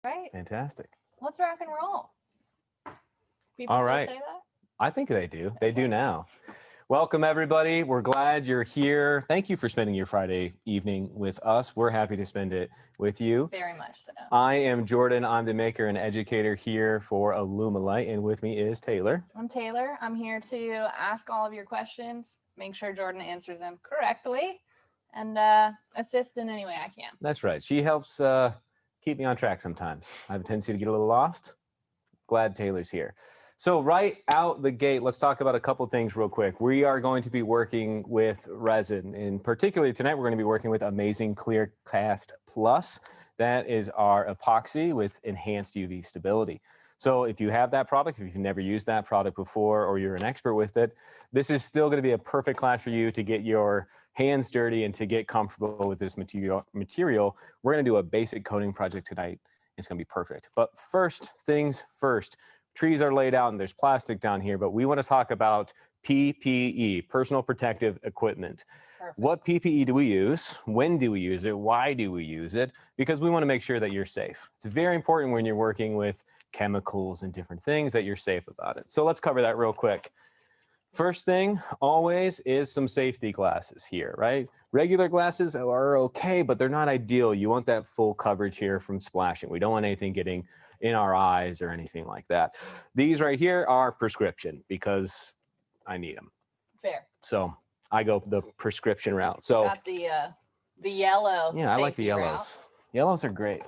Right. Fantastic. Let's rock and roll. People All still right. say that? I think they do. They do now. Welcome, everybody. We're glad you're here. Thank you for spending your Friday evening with us. We're happy to spend it with you. Very much so. I am Jordan. I'm the maker and educator here for Alumilite, and with me is Taylor. I'm Taylor. I'm here to ask all of your questions, make sure Jordan answers them correctly, and assist in any way I can. That's right. She helps keep me on track sometimes. I have a tendency to get a little lost. Glad Taylor's here. So right out the gate, let's talk about a couple things real quick. We are going to be working with resin, and particularly tonight we're going to be working with amazing Clearcast Plus. That is our epoxy with enhanced UV stability. So if you have that product, if you've never used that product before, or you're an expert with it, this is still going to be a perfect class for you to get your hands dirty and to get comfortable with this material. We're going to do a basic coating project tonight. It's going to be perfect. But first things first, trees are laid out and there's plastic down here, but we want to talk about PPE, personal protective equipment. Perfect. What PPE do we use? When do we use it? Why do we use it? Because we want to make sure that you're safe. It's very important when you're working with chemicals and different things that you're safe about it. So let's cover that real quick. First thing always is some safety glasses here, right? Regular glasses are okay, but they're not ideal. You want that full coverage here from splashing. We don't want anything getting in our eyes or anything like that. These right here are prescription because I need them. Fair. So I go the prescription route. So got the yellow. Yeah, I like the yellows. Route. Yellows are great.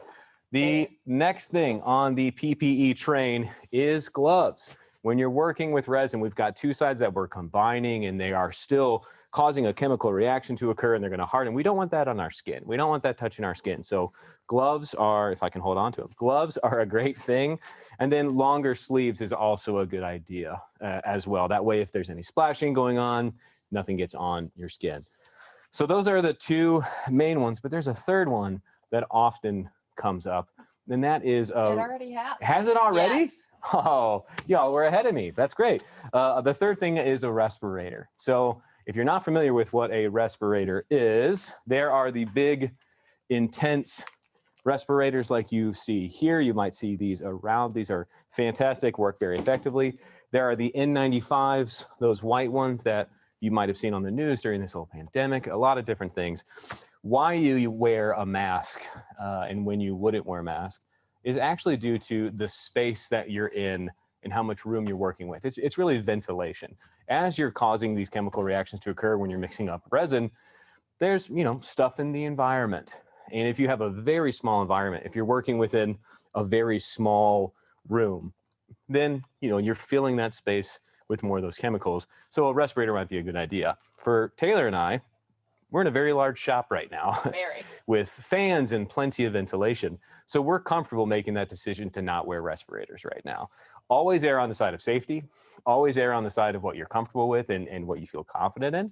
The next thing on the PPE train is gloves. When you're working with resin, we've got two sides that we're combining and they are still causing a chemical reaction to occur and they're going to harden. We don't want that on our skin. We don't want that touching our skin. So gloves are, if I can hold on to them, gloves are a great thing. And then longer sleeves is also a good idea as well. That way, if there's any splashing going on, nothing gets on your skin. So those are the two main ones, but there's a third one that often comes up. And that is... it already has. Has it already? Yes. Oh, y'all were ahead of me. That's great. The third thing is a respirator. So if you're not familiar with what a respirator is, there are the big, intense respirators like you see here. You might see these around. These are fantastic, work very effectively. There are the N95s, those white ones that you might have seen on the news during this whole pandemic, a lot of different things. Why you wear a mask and when you wouldn't wear a mask is actually due to the space that you're in and how much room you're working with. It's really ventilation. As you're causing these chemical reactions to occur when you're mixing up resin, there's, stuff in the environment. And if you have a very small environment, if you're working within a very small room, then, you're filling that space with more of those chemicals. So a respirator might be a good idea. For Taylor and I, we're in a very large shop right now with fans and plenty of ventilation. So we're comfortable making that decision to not wear respirators right now. Always err on the side of safety. Always err on the side of what you're comfortable with and what you feel confident in.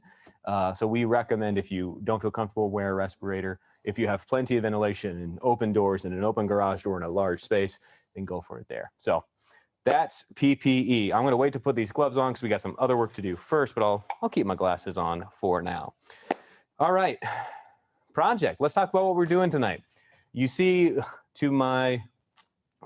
So we recommend if you don't feel comfortable, wear a respirator. If you have plenty of ventilation and open doors and an open garage door in a large space, then go for it there. So that's PPE. I'm going to wait to put these gloves on because we got some other work to do first, but I'll keep my glasses on for now. All right, project. Let's talk about what we're doing tonight. You see to my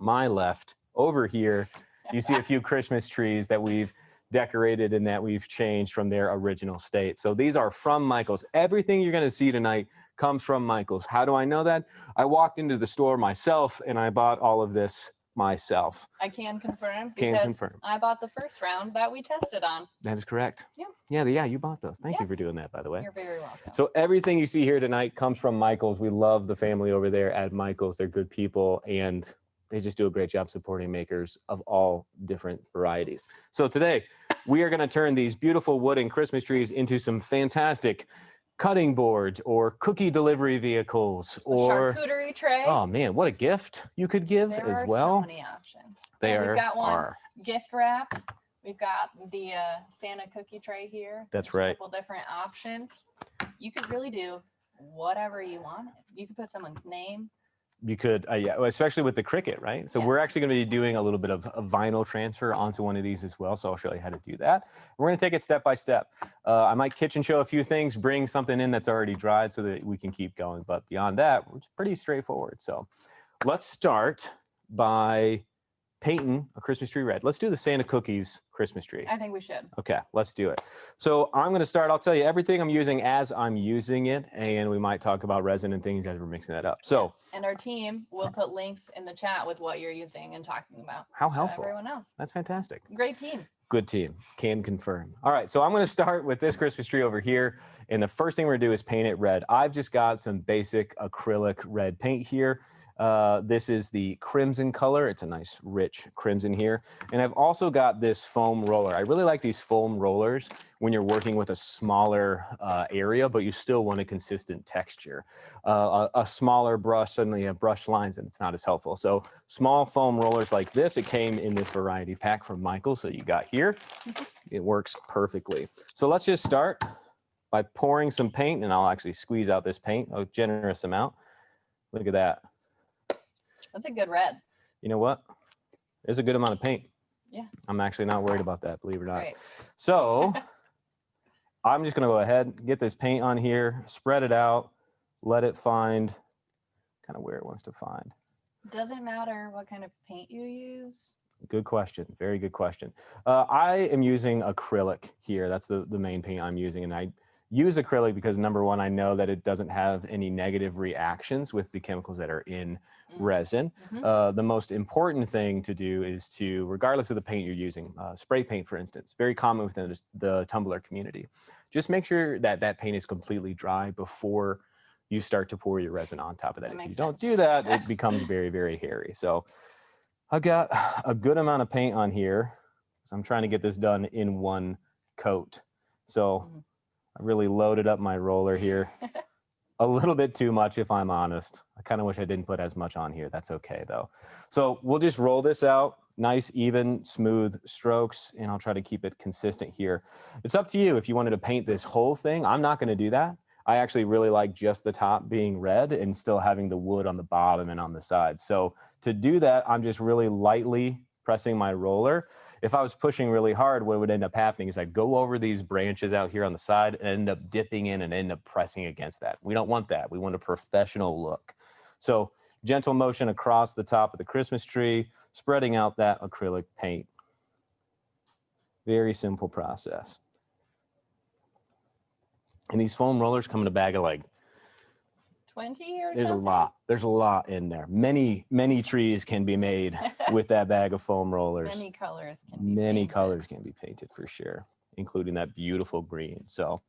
left over here, you see a few Christmas trees that we've decorated and that we've changed from their original state. So these are from Michaels. Everything you're going to see tonight comes from Michaels. How do I know that? I walked into the store myself and I bought all of this myself. I can confirm because I bought the first round that we tested on. That is correct. Yeah. Yeah, you bought those. Thank you for doing that, by the way. You're very welcome. So everything you see here tonight comes from Michaels. We love the family over there at Michaels. They're good people and they just do a great job supporting makers of all different varieties. So today we are going to turn these beautiful wooden Christmas trees into some fantastic cutting boards or cookie delivery vehicles or charcuterie tray. Oh man, what a gift you could give as well. There are so many options. We've got one gift wrap. We've got the Santa cookie tray here. That's right. A couple different options. You could really do whatever you want. You could put someone's name. You could, yeah, especially with the Cricut, right? So we're actually going to be doing a little bit of a vinyl transfer onto one of these as well. So I'll show you how to do that. We're going to take it step by step. I might kitchen show a few things, bring something in that's already dried so that we can keep going. But beyond that, it's pretty straightforward. So let's start by painting a Christmas tree red. Let's do the Santa Cookies Christmas tree. I think we should. Okay, let's do it. So I'm going to start. I'll tell you everything I'm using as I'm using it, and we might talk about resin and things as we're mixing that up. So, yes. And our team will put links in the chat with what you're using and talking about. How helpful. Everyone else. That's fantastic. Great team. Good team. Can confirm. All right, so I'm going to start with this Christmas tree over here, and the first thing we're going to do is paint it red. I've just got some basic acrylic red paint here. This is the crimson color. It's a nice rich crimson here. And I've also got this foam roller. I really like these foam rollers when you're working with a smaller area, but you still want a consistent texture. A smaller brush, suddenly you have brush lines and it's not as helpful. So small foam rollers like this, it came in this variety pack from Michael. So you got here, it works perfectly. So let's just start by pouring some paint, and I'll actually squeeze out this paint, a generous amount. Look at that. That's a good red. You know what? There's a good amount of paint. Yeah. I'm actually not worried about that, believe it or not. Great. So I'm just going to go ahead, get this paint on here, spread it out, let it find kind of where it wants to find. Does it matter what kind of paint you use? Good question. Very good question. I am using acrylic here. That's the main paint I'm using. And I use acrylic because, number one, I know that it doesn't have any negative reactions with the chemicals that are in resin. The most important thing to do is to, regardless of the paint you're using, spray paint, for instance, very common within the tumbler community, just make sure that that paint is completely dry before you start to pour your resin on top of that. If you don't do that, it becomes very, very hairy. So I've got a good amount of paint on here, so I'm trying to get this done in one coat. So I really loaded up my roller here. A little bit too much, if I'm honest. I kind of wish I didn't put as much on here. That's okay, though. So we'll just roll this out. Nice, even, smooth strokes, and I'll try to keep it consistent here. It's up to you if you wanted to paint this whole thing. I'm not going to do that. I actually really like just the top being red and still having the wood on the bottom and on the side. So to do that, I'm just really lightly pressing my roller. If I was pushing really hard, what would end up happening is I'd go over these branches out here on the side and end up dipping in and end up pressing against that. We don't want that. We want a professional look. So gentle motion across the top of the Christmas tree, spreading out that acrylic paint. Very simple process. And these foam rollers come in a bag of like 20 or there's something? a lot. There's a lot in there. Many trees can be made with that bag of foam rollers. Many colors can be Many painted. colors can be painted for sure, including that beautiful green. So,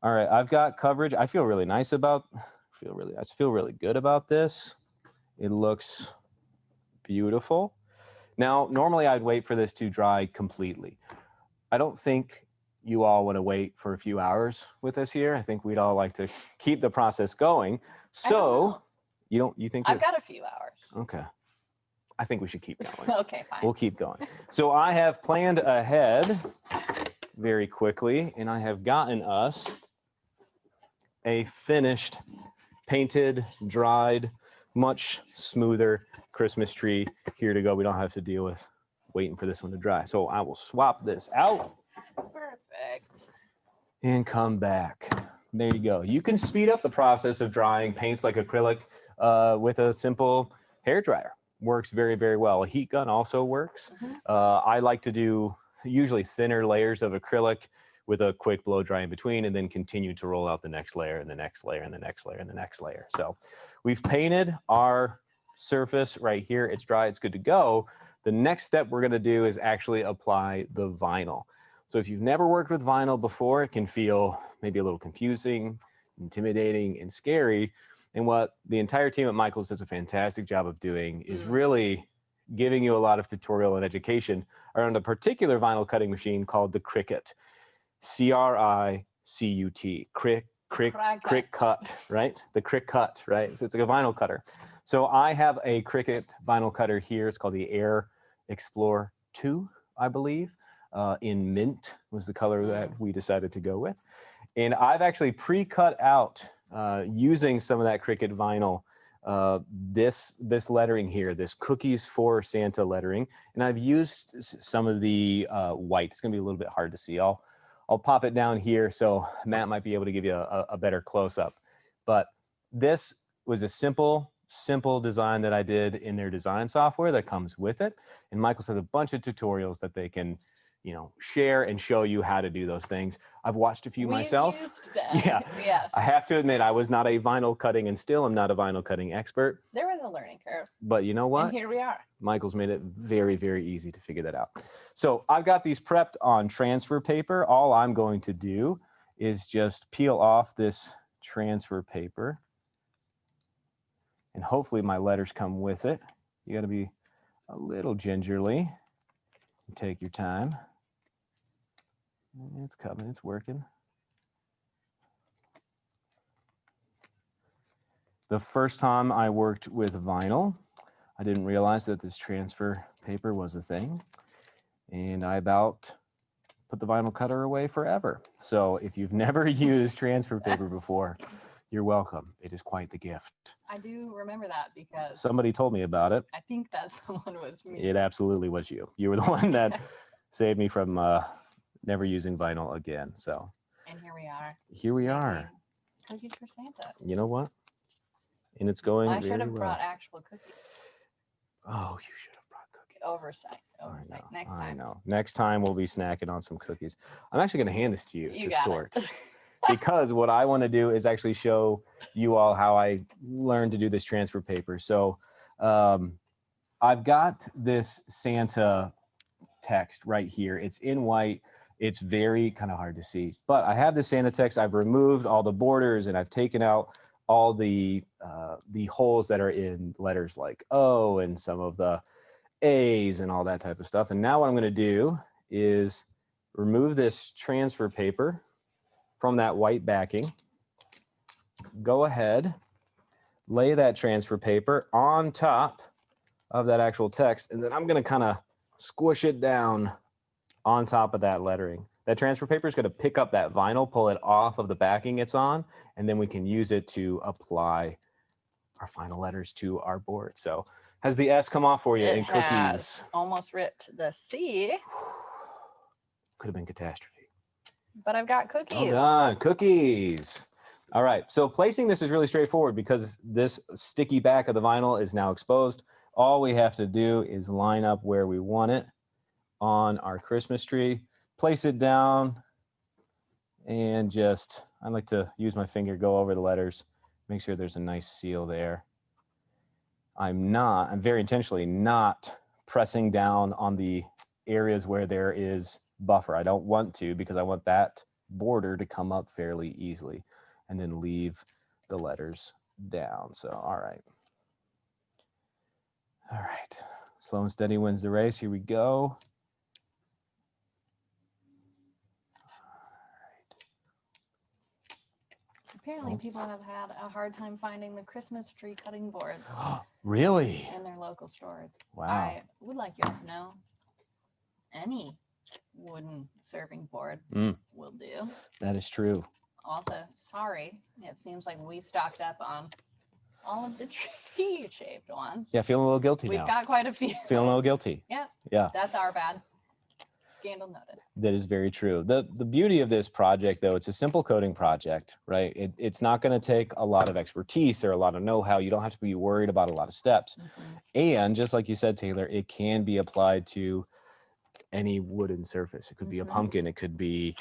all right, I've got coverage. I feel really nice about, I feel really good about this. It looks beautiful. Now, normally I'd wait for this to dry completely. I don't think you all want to wait for a few hours with this here. I think we'd all like to keep the process going. So you think I've got a few hours. okay. I think we should keep going. Okay, fine. We'll keep going. So I have planned ahead very quickly, and I have gotten us a finished, painted, dried, much smoother Christmas tree here to go. We don't have to deal with waiting for this one to dry. So I will swap this out. Perfect. And come back. There you go. You can speed up the process of drying paints like acrylic with a simple hair dryer. Works very, very well. A heat gun also works. I like to do usually thinner layers of acrylic with a quick blow dry in between, and then continue to roll out the next layer and the next layer and the next layer and the next layer. So we've painted our surface right here. It's dry, it's good to go. The next step we're gonna do is actually apply the vinyl. So if you've never worked with vinyl before, it can feel maybe a little confusing, intimidating, and scary. And what the entire team at Michaels does a fantastic job of doing is really giving you a lot of tutorial and education around a particular vinyl cutting machine called the Cricut. C-R-I-C-U-T, Cricut, right? The Cricut, right? So it's like a vinyl cutter. So I have a Cricut vinyl cutter here. It's called the Air Explorer 2, I believe. In mint was the color that we decided to go with. And I've actually pre-cut out using some of that Cricut vinyl, this lettering here, this Cookies for Santa lettering. And I've used some of the white. It's gonna be a little bit hard to see. I'll pop it down here so Matt might be able to give you a better close-up. But this was a simple simple design that I did in their design software that comes with it. And Michaels has a bunch of tutorials that they can, you know, share and show you how to do those things. I've watched a few myself. Used that. Yeah. Yes. I have to admit, I was not a vinyl cutting and still am not a vinyl cutting expert. There was a learning curve. But you know what? And here we are. Michael's made it very, very easy to figure that out. So I've got these prepped on transfer paper. All I'm going to do is just peel off this transfer paper. And hopefully my letters come with it. You got to be a little gingerly. Take your time. It's coming, it's working. The first time I worked with vinyl, I didn't realize that this transfer paper was a thing. And I about put the vinyl cutter away forever. So if you've never used transfer paper before, you're welcome. It is quite the gift. I do remember that because Somebody told me about it. I think that someone was me. It absolutely was you. You were the one that saved me from never using vinyl again. So And here we are. here we are. Cookies for Santa. You know what? And it's going I should very have well. brought actual cookies. Oh, you should have brought cookies. Oversight. Oversight. Next I time. know. Next time we'll be snacking on some cookies. I'm actually going to hand this to you, You to got sort. it. Because what I want to do is actually show you all how I learned to do this transfer paper. So I've got this Santa text right here. It's in white. It's very kind of hard to see, but I have the Santa text. I've removed all the borders and I've taken out all the holes that are in letters like O and some of the A's and all that type of stuff. And now what I'm going to do is remove this transfer paper from that white backing. Go ahead, lay that transfer paper on top of that actual text, and then I'm going to kind of squish it down on top of that lettering. That transfer paper is going to pick up that vinyl, pull it off of the backing it's on, and then we can use it to apply our final letters to our board. So has the S come off for you in cookies? Has almost ripped the C, Could have been catastrophe. but I've got cookies. Well done, cookies. All right, so placing this is really straightforward because this sticky back of the vinyl is now exposed. All we have to do is line up where we want it on our Christmas tree, place it down, and just, I like to use my finger, go over the letters, make sure there's a nice seal there. I'm very intentionally not pressing down on the areas where there is buffer. I don't want to because I want that border to come up fairly easily and then leave the letters down. So, all right. All right. Slow and steady wins the race. Here we go. Apparently people have had a hard time finding the Christmas tree cutting boards Really? in their local stores. Wow. I would like you all to know any wooden serving board will do. That is true. Also, sorry, it seems like we stocked up on all of the tree-shaped ones. Yeah, feeling a little guilty We've now. got quite a few. Feeling a little guilty. Yeah. Yeah. That's our bad. Scandal noted. That is very true. The beauty of this project, though, it's a simple coding project, right? It's not going to take a lot of expertise or a lot of know-how. You don't have to be worried about a lot of steps. And just like you said, Taylor, it can be applied to any wooden surface. It could be a pumpkin. It could be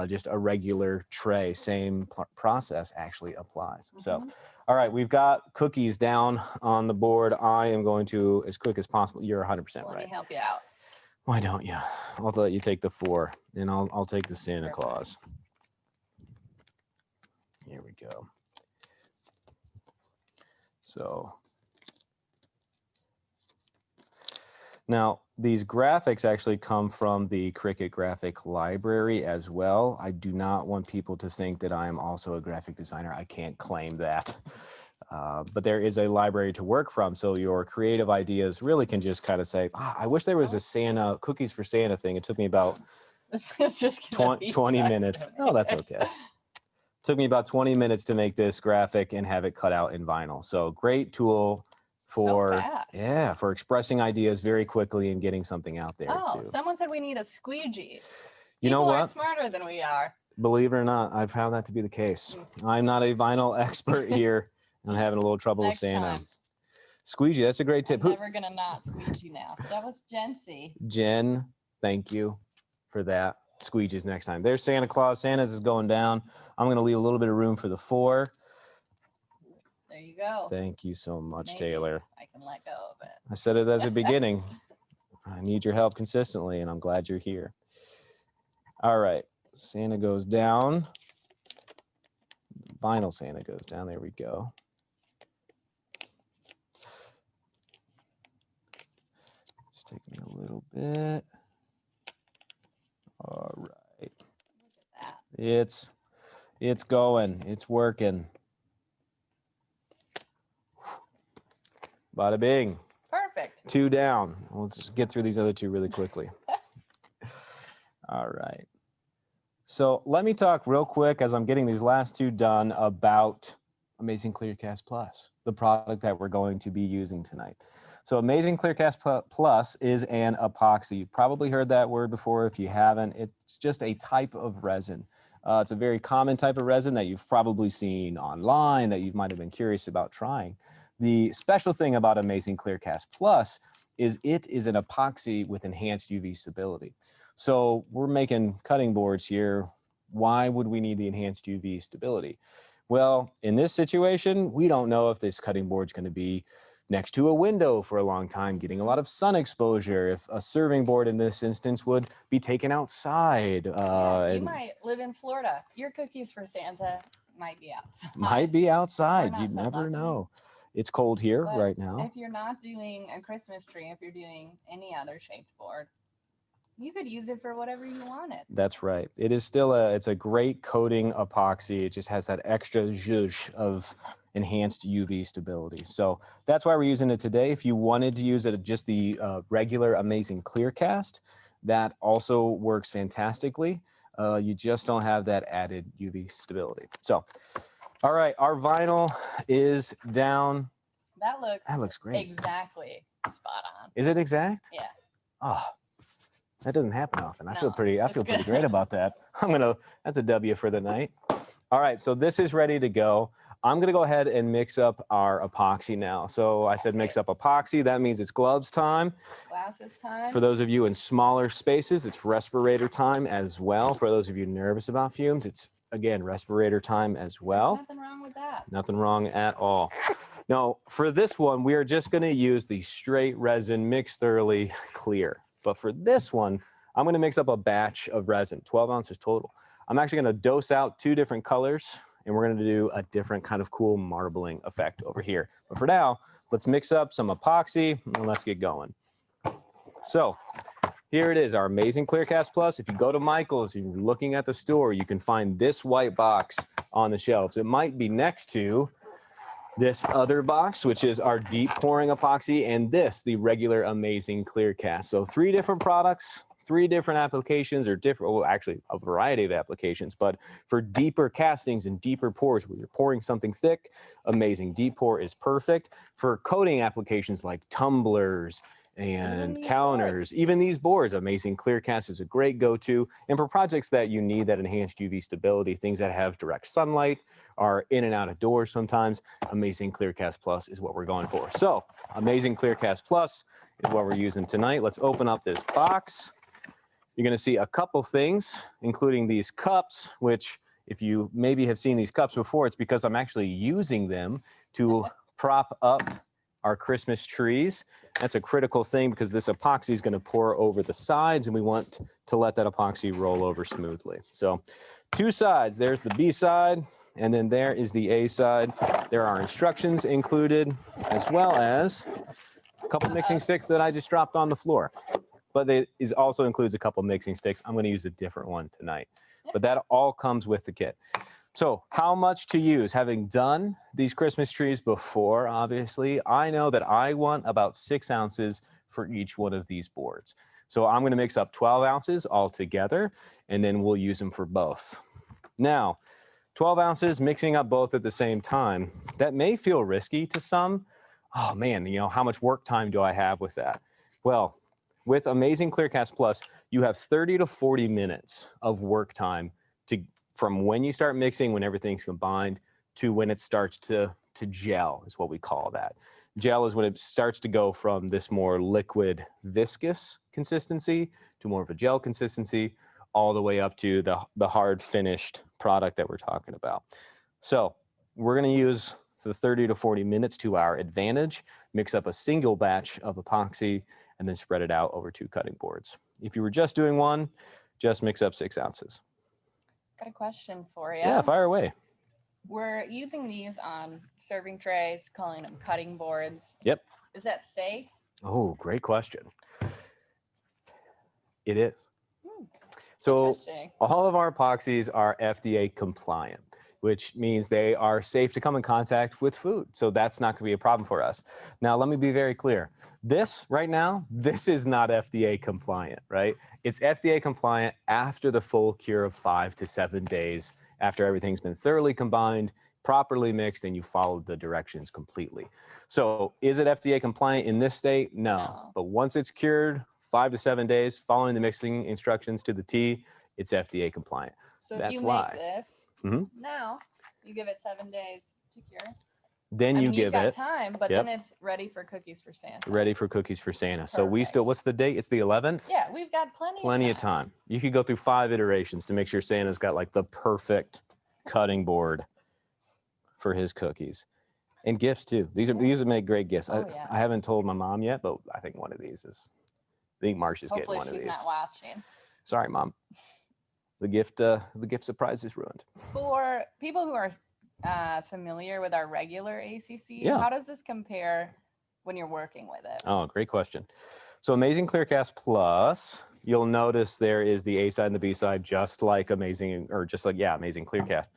just a regular tray. Same process actually applies. So, all right, we've got cookies down on the board. I am going to, as quick as possible. You're 100% Let right. me help you out. Why don't you? I'll let you take the 4, and I'll take the Santa Perfect. Claus. Here we go. So now these graphics actually come from the Cricut graphic library as well. I do not want people to think that I am also a graphic designer. I can't claim that. But there is a library to work from, so your creative ideas really can just kind of say, I wish there was a Santa, cookies for Santa thing. It took me about It's just 20 minutes. Oh, that's okay. Took me about 20 minutes to make this graphic and have it cut out in vinyl. So great tool for, fast. for expressing ideas very quickly and getting something out there too. Someone said we need a squeegee. You know People are what? smarter than we are. Believe it or not, I've found that to be the case. I'm not a vinyl expert here. I'm having a little trouble with Next Santa. time. Squeegee, that's a great tip. I'm never gonna not squeegee now. That was Jency. Jen, thank you for that. Squeegees next time. There's Santa Claus. Santa's is going down. I'm going to leave a little bit of room for the 4. There you go. Thank you so much, Maybe Taylor. I can let go of it. I said it at the beginning. I need your help consistently, and I'm glad you're here. All right. Santa goes down. Vinyl Santa goes down. There we go. Just take me a little bit. All right. Look at that. It's going. It's working. Bada bing. Perfect. 2 down. Let's just get through these other 2 really quickly. All right. So let me talk real quick as I'm getting these last 2 done about Amazing Clearcast Plus, the product that we're going to be using tonight. So Amazing Clearcast Plus is an epoxy. You've probably heard that word before. If you haven't, it's just a type of resin. It's a very common type of resin that you've probably seen online that you might have been curious about trying. The special thing about Amazing Clearcast Plus is it is an epoxy with enhanced UV stability. So we're making cutting boards here. Why would we need the enhanced UV stability? Well, in this situation, we don't know if this cutting board is going to be next to a window for a long time, getting a lot of sun exposure. If a serving board in this instance would be taken outside. You might live in Florida. Your cookies for Santa might be outside. Might be outside. We're You not so never lucky. know. It's cold here But right now. if you're not doing a Christmas tree, if you're doing any other shaped board, you could use it for whatever you want it. That's right. It is still it's a great coating epoxy. It just has that extra zhuzh of enhanced UV stability. So that's why we're using it today. If you wanted to use it just the regular Amazing Clearcast, that also works fantastically. You just don't have that added UV stability. So, all right, our vinyl is down. That looks great. exactly spot on. Is it exact? Yeah. Oh, that doesn't happen often. I feel No, pretty that's pretty good. great about that. That's a W for the night. All right, so this is ready to go. I'm gonna go ahead and mix up our epoxy now. So I said mix up epoxy. That means it's gloves time. Glasses time. For those of you in smaller spaces, it's respirator time as well. For those of you nervous about fumes, it's again respirator time as well. There's nothing wrong with that. Nothing wrong at all. Now, for this one, we are just gonna use the straight resin, mixed thoroughly clear. But for this one, I'm gonna mix up a batch of resin, 12 ounces total. I'm actually gonna dose out 2 different colors, and we're gonna do a different kind of cool marbling effect over here. But for now, let's mix up some epoxy and let's get going. So here it is, our Amazing Clearcast Plus. If you go to Michael's, if you're looking at the store, you can find this white box on the shelves. It might be next to this other box, which is our deep pouring epoxy, and this, the regular Amazing Clearcast. So 3 different products, 3 different applications, or different, well, actually a variety of applications, but for deeper castings and deeper pours where you're pouring something thick, Amazing Deep Pour is perfect. For coating applications like tumblers and counters, even these boards, Amazing Clearcast is a great go-to. And for projects that you need that enhanced UV stability, things that have direct sunlight, are in and out of doors sometimes, Amazing Clearcast Plus is what we're going for. So Amazing Clearcast Plus is what we're using tonight. Let's open up this box. You're gonna see a couple things, including these cups, which if you maybe have seen these cups before, it's because I'm actually using them to prop up our Christmas trees. That's a critical thing because this epoxy is going to pour over the sides, and we want to let that epoxy roll over smoothly. So 2 sides, there's the B side, and then there is the A side. There are instructions included, as well as a couple mixing sticks that I just dropped on the floor. But it also includes a couple mixing sticks. I'm going to use a different one tonight. But that all comes with the kit. So how much to use? Having done these Christmas trees before, obviously, I know that I want about 6 ounces for each one of these boards. So I'm going to mix up 12 ounces all together, and then we'll use them for both. Now, 12 ounces, mixing up both at the same time, that may feel risky to some. Oh man, you know, how much work time do I have with that? Well, with Amazing Clearcast Plus, you have 30 to 40 minutes of work time from when you start mixing, when everything's combined, to when it starts to gel, is what we call that. Gel is when it starts to go from this more liquid, viscous consistency to more of a gel consistency, all the way up to the hard finished product that we're talking about. So we're going to use the 30 to 40 minutes to our advantage, mix up a single batch of epoxy, and then spread it out over 2 cutting boards. If you were just doing one, just mix up 6 ounces. Got a question for you. Yeah, fire away. We're using these on serving trays, calling them cutting boards. Yep. Is that safe? Oh, great question. It is. So all of our epoxies are FDA compliant, which means they are safe to come in contact with food. So that's not going to be a problem for us. Now, let me be very clear. This right now, this is not FDA compliant, right? It's FDA compliant after the full cure of 5 to 7 days, after everything's been thoroughly combined, properly mixed, and you followed the directions completely. So is it FDA compliant in this state? No. But once it's cured, 5 to 7 days, following the mixing instructions to the T, it's FDA compliant. So that's if you why. make this now, you give it 7 days to cure. Then you give it time, but then it's ready for cookies for Santa. Ready for cookies for Santa. So we still, what's the date? It's the 11th? Yeah, we've got plenty of time. You could go through 5 iterations to make sure Santa's got like the perfect cutting board for his cookies. And gifts too. These would make great gifts. I haven't told my mom yet, but I think one of these is, I think Marcia's getting one of these. Hopefully she's not watching. Sorry, Mom. The gift surprise is ruined. For people who are familiar with our regular ACC, how does this compare when you're working with it? Oh, great question. So Amazing Clearcast Plus, you'll notice there is the A side and the B side, just like Amazing Clearcast.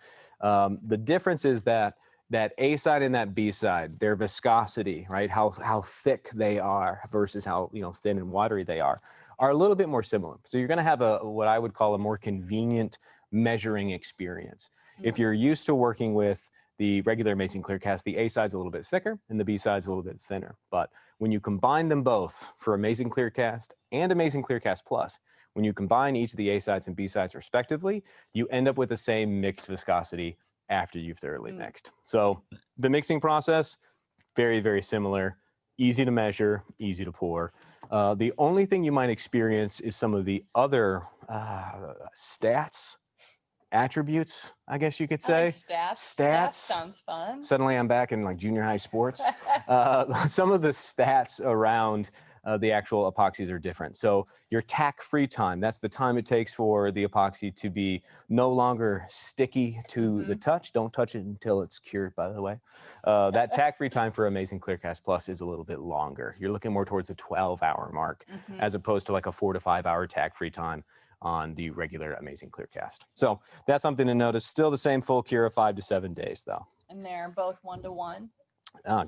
The difference is that A side and that B side, their viscosity, right? How thick they are versus how thin and watery they are a little bit more similar. So you're going to have what I would call a more convenient measuring experience. If you're used to working with the regular Amazing Clearcast, the A side's a little bit thicker and the B side's a little bit thinner. But when you combine them both for Amazing Clearcast and Amazing Clearcast Plus, when you combine each of the A sides and B sides respectively, you end up with the same mixed viscosity after you've thoroughly mixed. So the mixing process, very, very similar, easy to measure, easy to pour. The only thing you might experience is some of the other stats, attributes, I guess you could say. Stats sounds fun. Suddenly I'm back in like junior high sports. Some of the stats around the actual epoxies are different. So your tack free time, that's the time it takes for the epoxy to be no longer sticky to the touch. Don't touch it until it's cured, by the way. That tack free time for Amazing Clearcast Plus is a little bit longer. You're looking more towards a 12-hour mark as opposed to like a 4 to 5 hour tack free time on the regular Amazing Clearcast. So that's something to notice. Still the same full cure of 5 to 7 days though. And they're both 1-to-1?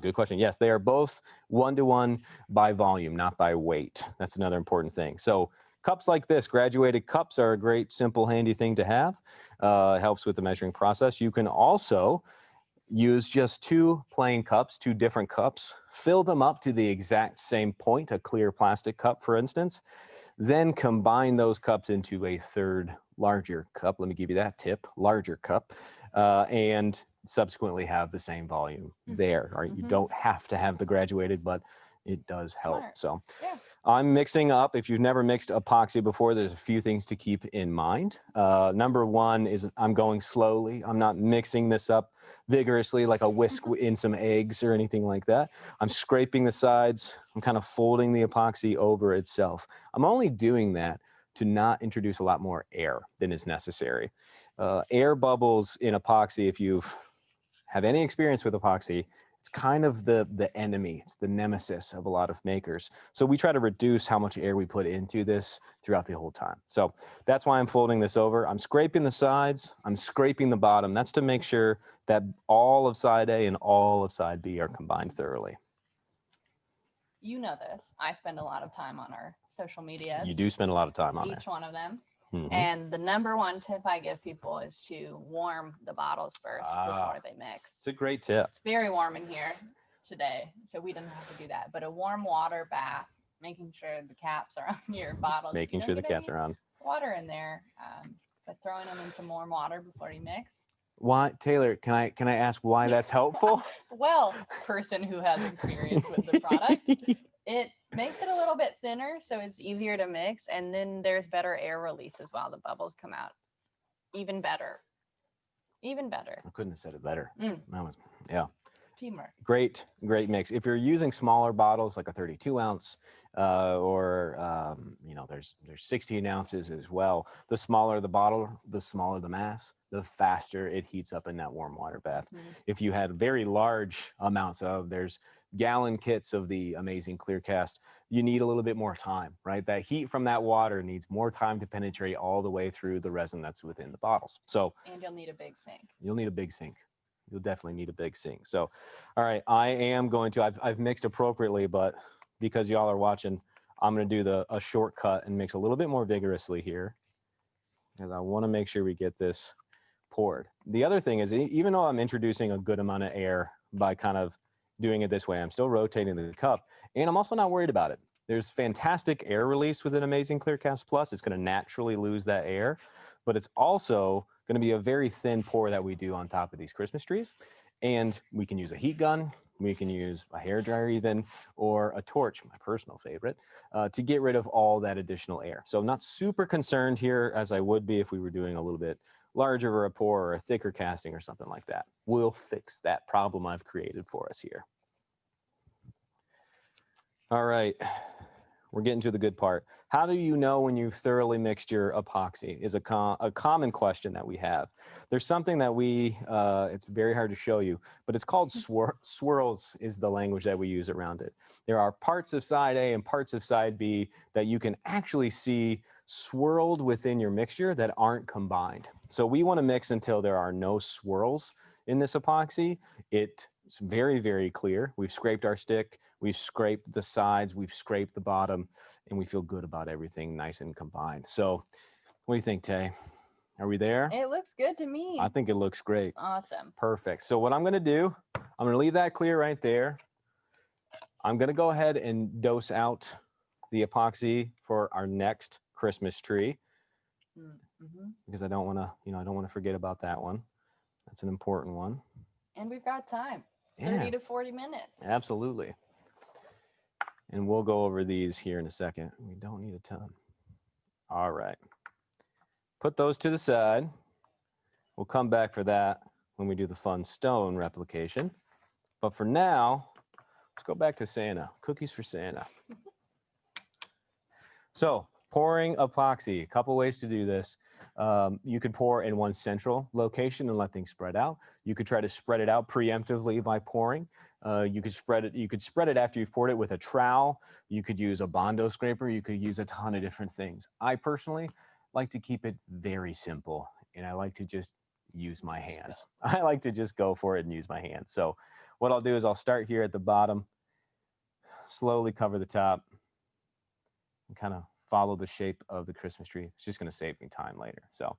Good question. Yes, they are both 1-to-1 by volume, not by weight. That's another important thing. So cups like this, graduated cups, are a great, simple, handy thing to have. It helps with the measuring process. You can also use just 2 plain cups, 2 different cups, fill them up to the exact same point, a clear plastic cup, for instance, then combine those cups into a third larger cup. Let me give you that tip, larger cup, and subsequently have the same volume there. Right? You don't have to have the graduated, but it does help. Smart. So I'm mixing up. If you've never mixed epoxy before, there's a few things to keep in mind. Number one is I'm going slowly. I'm not mixing this up vigorously like a whisk in some eggs or anything like that. I'm scraping the sides. I'm kind of folding the epoxy over itself. I'm only doing that to not introduce a lot more air than is necessary. Air bubbles in epoxy, if you've have any experience with epoxy, it's kind of the enemy. It's the nemesis of a lot of makers. So we try to reduce how much air we put into this throughout the whole time. So that's why I'm folding this over. I'm scraping the sides. I'm scraping the bottom. That's to make sure that all of side A and all of side B are combined thoroughly. You know this. I spend a lot of time on our social medias. You do spend a lot of time on each one of them. And the number one tip I give people is to warm the bottles first before they mix. It's a great tip. It's very warm in here today, so we didn't have to do that. But a warm water bath, making sure the caps are on your bottles. Making sure the caps are on. Water in there, but throwing them in some warm water before you mix. Why, Taylor, can I ask why that's helpful? Well, person who has experience with the product, it makes it a little bit thinner, so it's easier to mix, and then there's better air release as well. The bubbles come out even better. Even better. I couldn't have said it better. Mm. That was, yeah. Teamwork. Great mix. If you're using smaller bottles like a 32 ounce or you know, there's 16 ounces as well. The smaller the bottle, the smaller the mass, the faster it heats up in that warm water bath. If you had very large amounts there's gallon kits of the amazing Clearcast, you need a little bit more time, right? That heat from that water needs more time to penetrate all the way through the resin that's within the bottles. So, and you'll need a big sink. You'll need a big sink. You'll definitely need a big sink. So, all right, I am going to, I've mixed appropriately, but because y'all are watching, I'm going to do a shortcut and mix a little bit more vigorously here, because I want to make sure we get this poured. The other thing is, even though I'm introducing a good amount of air by kind of doing it this way, I'm still rotating the cup, and I'm also not worried about it. There's fantastic air release with an amazing Clearcast Plus. It's going to naturally lose that air, but it's also going to be a very thin pour that we do on top of these Christmas trees. And we can use a heat gun, we can use a hairdryer even, or a torch, my personal favorite, to get rid of all that additional air. So I'm not super concerned here as I would be if we were doing a little bit larger of a pour or a thicker casting or something like that. We'll fix that problem I've created for us here. All right. We're getting to the good part. How do you know when you've thoroughly mixed your epoxy is a common question that we have. There's something that it's very hard to show you, but it's called swirls is the language that we use around it. There are parts of side A and parts of side B that you can actually see swirled within your mixture that aren't combined. So we want to mix until there are no swirls in this epoxy. It's very, very clear. We've scraped our stick. We've scraped the sides, we've scraped the bottom, and we feel good about everything nice and combined. So what do you think, Tay? Are we there? It looks good to me. I think it looks great. Awesome. Perfect. So what I'm going to do, I'm going to leave that clear right there. I'm going to go ahead and dose out the epoxy for our next Christmas tree because I don't want to, I don't want to forget about that one. That's an important one. And we've got time. 30 to 40 minutes. Absolutely. And we'll go over these here in a second. We don't need a ton. All right. Put those to the side. We'll come back for that when we do the fun stone replication. But for now, let's go back to Santa. Cookies for Santa. So pouring epoxy, a couple ways to do this. You could pour in one central location and let things spread out. You could try to spread it out preemptively by pouring. You could spread it after you've poured it with a trowel. You could use a Bondo scraper. You could use a ton of different things. I personally like to keep it very simple, and I like to just use my hands. I like to just go for it and use my hands. So what I'll do is I'll start here at the bottom, slowly cover the top, and kind of follow the shape of the Christmas tree. It's just going to save me time later. So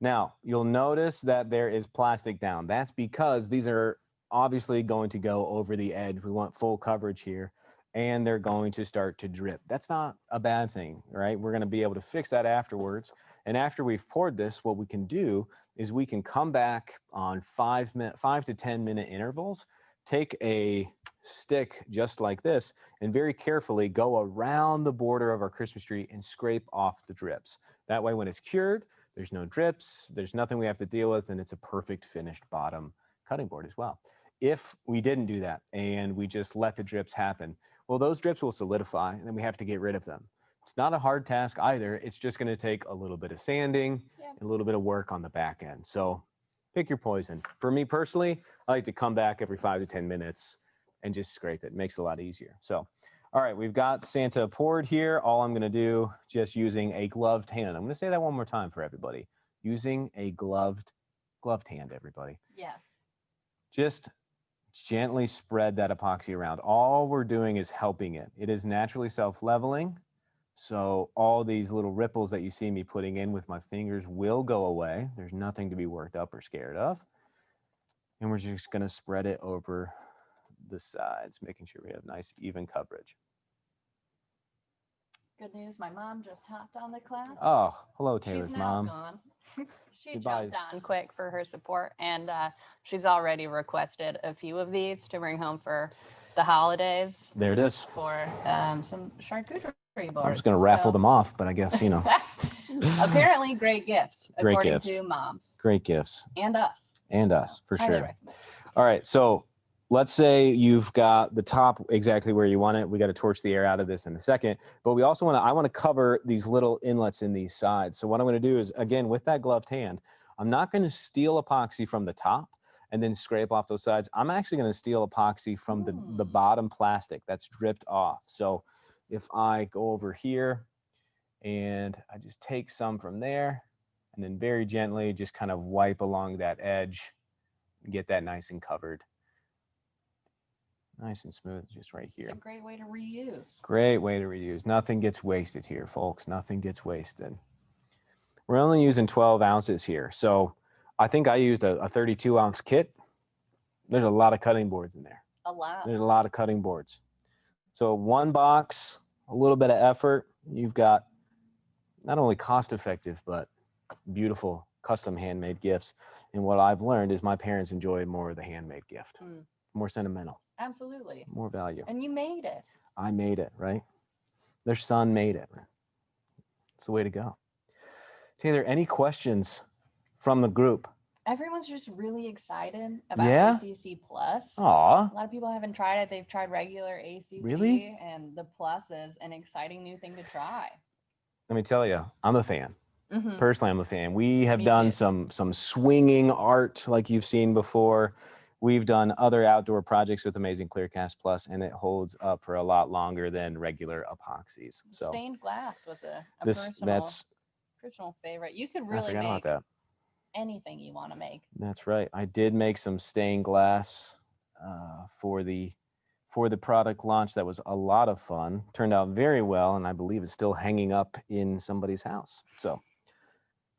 now you'll notice that there is plastic down. That's because these are obviously going to go over the edge. We want full coverage here, and they're going to start to drip. That's not a bad thing, right? We're going to be able to fix that afterwards. And after we've poured this, what we can do is we can come back on 5 to 10 minute intervals, take a stick just like this, and very carefully go around the border of our Christmas tree and scrape off the drips. That way, when it's cured, there's no drips, there's nothing we have to deal with, and it's a perfect finished bottom cutting board as well. If we didn't do that and we just let the drips happen, well, those drips will solidify and then we have to get rid of them. It's not a hard task either. It's just going to take a little bit of sanding, and a little bit of work on the back end. So pick your poison. For me personally, I like to come back every 5 to 10 minutes and just scrape it. It makes it a lot easier. So, all right, we've got Santa poured here. All I'm going to do, just using a gloved hand. I'm going to say that one more time for everybody. Using a gloved hand, everybody. Yes. Just gently spread that epoxy around. All we're doing is helping it. It is naturally self-leveling. So all these little ripples that you see me putting in with my fingers will go away. There's nothing to be worked up or scared of. And we're just going to spread it over the sides, making sure we have nice, even coverage. Good news, my mom just hopped on the class. Oh, hello, Taylor's She's now mom. gone. She Goodbye. jumped on quick for her support, and she's already requested a few of these to bring home for the holidays There it is. for some charcuterie boards. I'm just going to raffle them off, but I guess, you know. Apparently, great gifts, Great according gifts. to moms Great gifts. and us. And us, for Highly sure. recommend. All right, so let's say you've got the top exactly where you want it. We got to torch the air out of this in a second, but we also I want to cover these little inlets in these sides. So what I'm going to do is, again, with that gloved hand, I'm not going to steal epoxy from the top and then scrape off those sides. I'm actually going to steal epoxy from the bottom plastic that's dripped off. So if I go over here and I just take some from there and then very gently just kind of wipe along that edge, get that nice and covered. Nice and smooth, just right here. It's a great way to reuse. Great way to reuse. Nothing gets wasted here, folks. Nothing gets wasted. We're only using 12 ounces here. So I think I used a 32-ounce kit. There's a lot of cutting boards in there. A lot. There's a lot of cutting boards. So one box, a little bit of effort. You've got not only cost-effective, but beautiful custom handmade gifts. And what I've learned is my parents enjoy more of the handmade gift. More sentimental. Absolutely. More value. And you made it. I made it, right? Their son made it. It's the way to go. Taylor, any questions from the group? Everyone's just really excited about ACC Plus. Aw. A lot of people haven't tried it. They've tried regular ACC. Really? And the Plus is an exciting new thing to try. Let me tell you, I'm a fan. Mhm. Personally, I'm a fan. We have Me done too. some swinging art like you've seen before. We've done other outdoor projects with Amazing Clearcast Plus, and it holds up for a lot longer than regular epoxies. So Stained glass was a personal favorite. You could I really forgot about make that. anything you want to make. That's right. I did make some stained glass for the product launch. That was a lot of fun. Turned out very well, and I believe it's still hanging up in somebody's house. So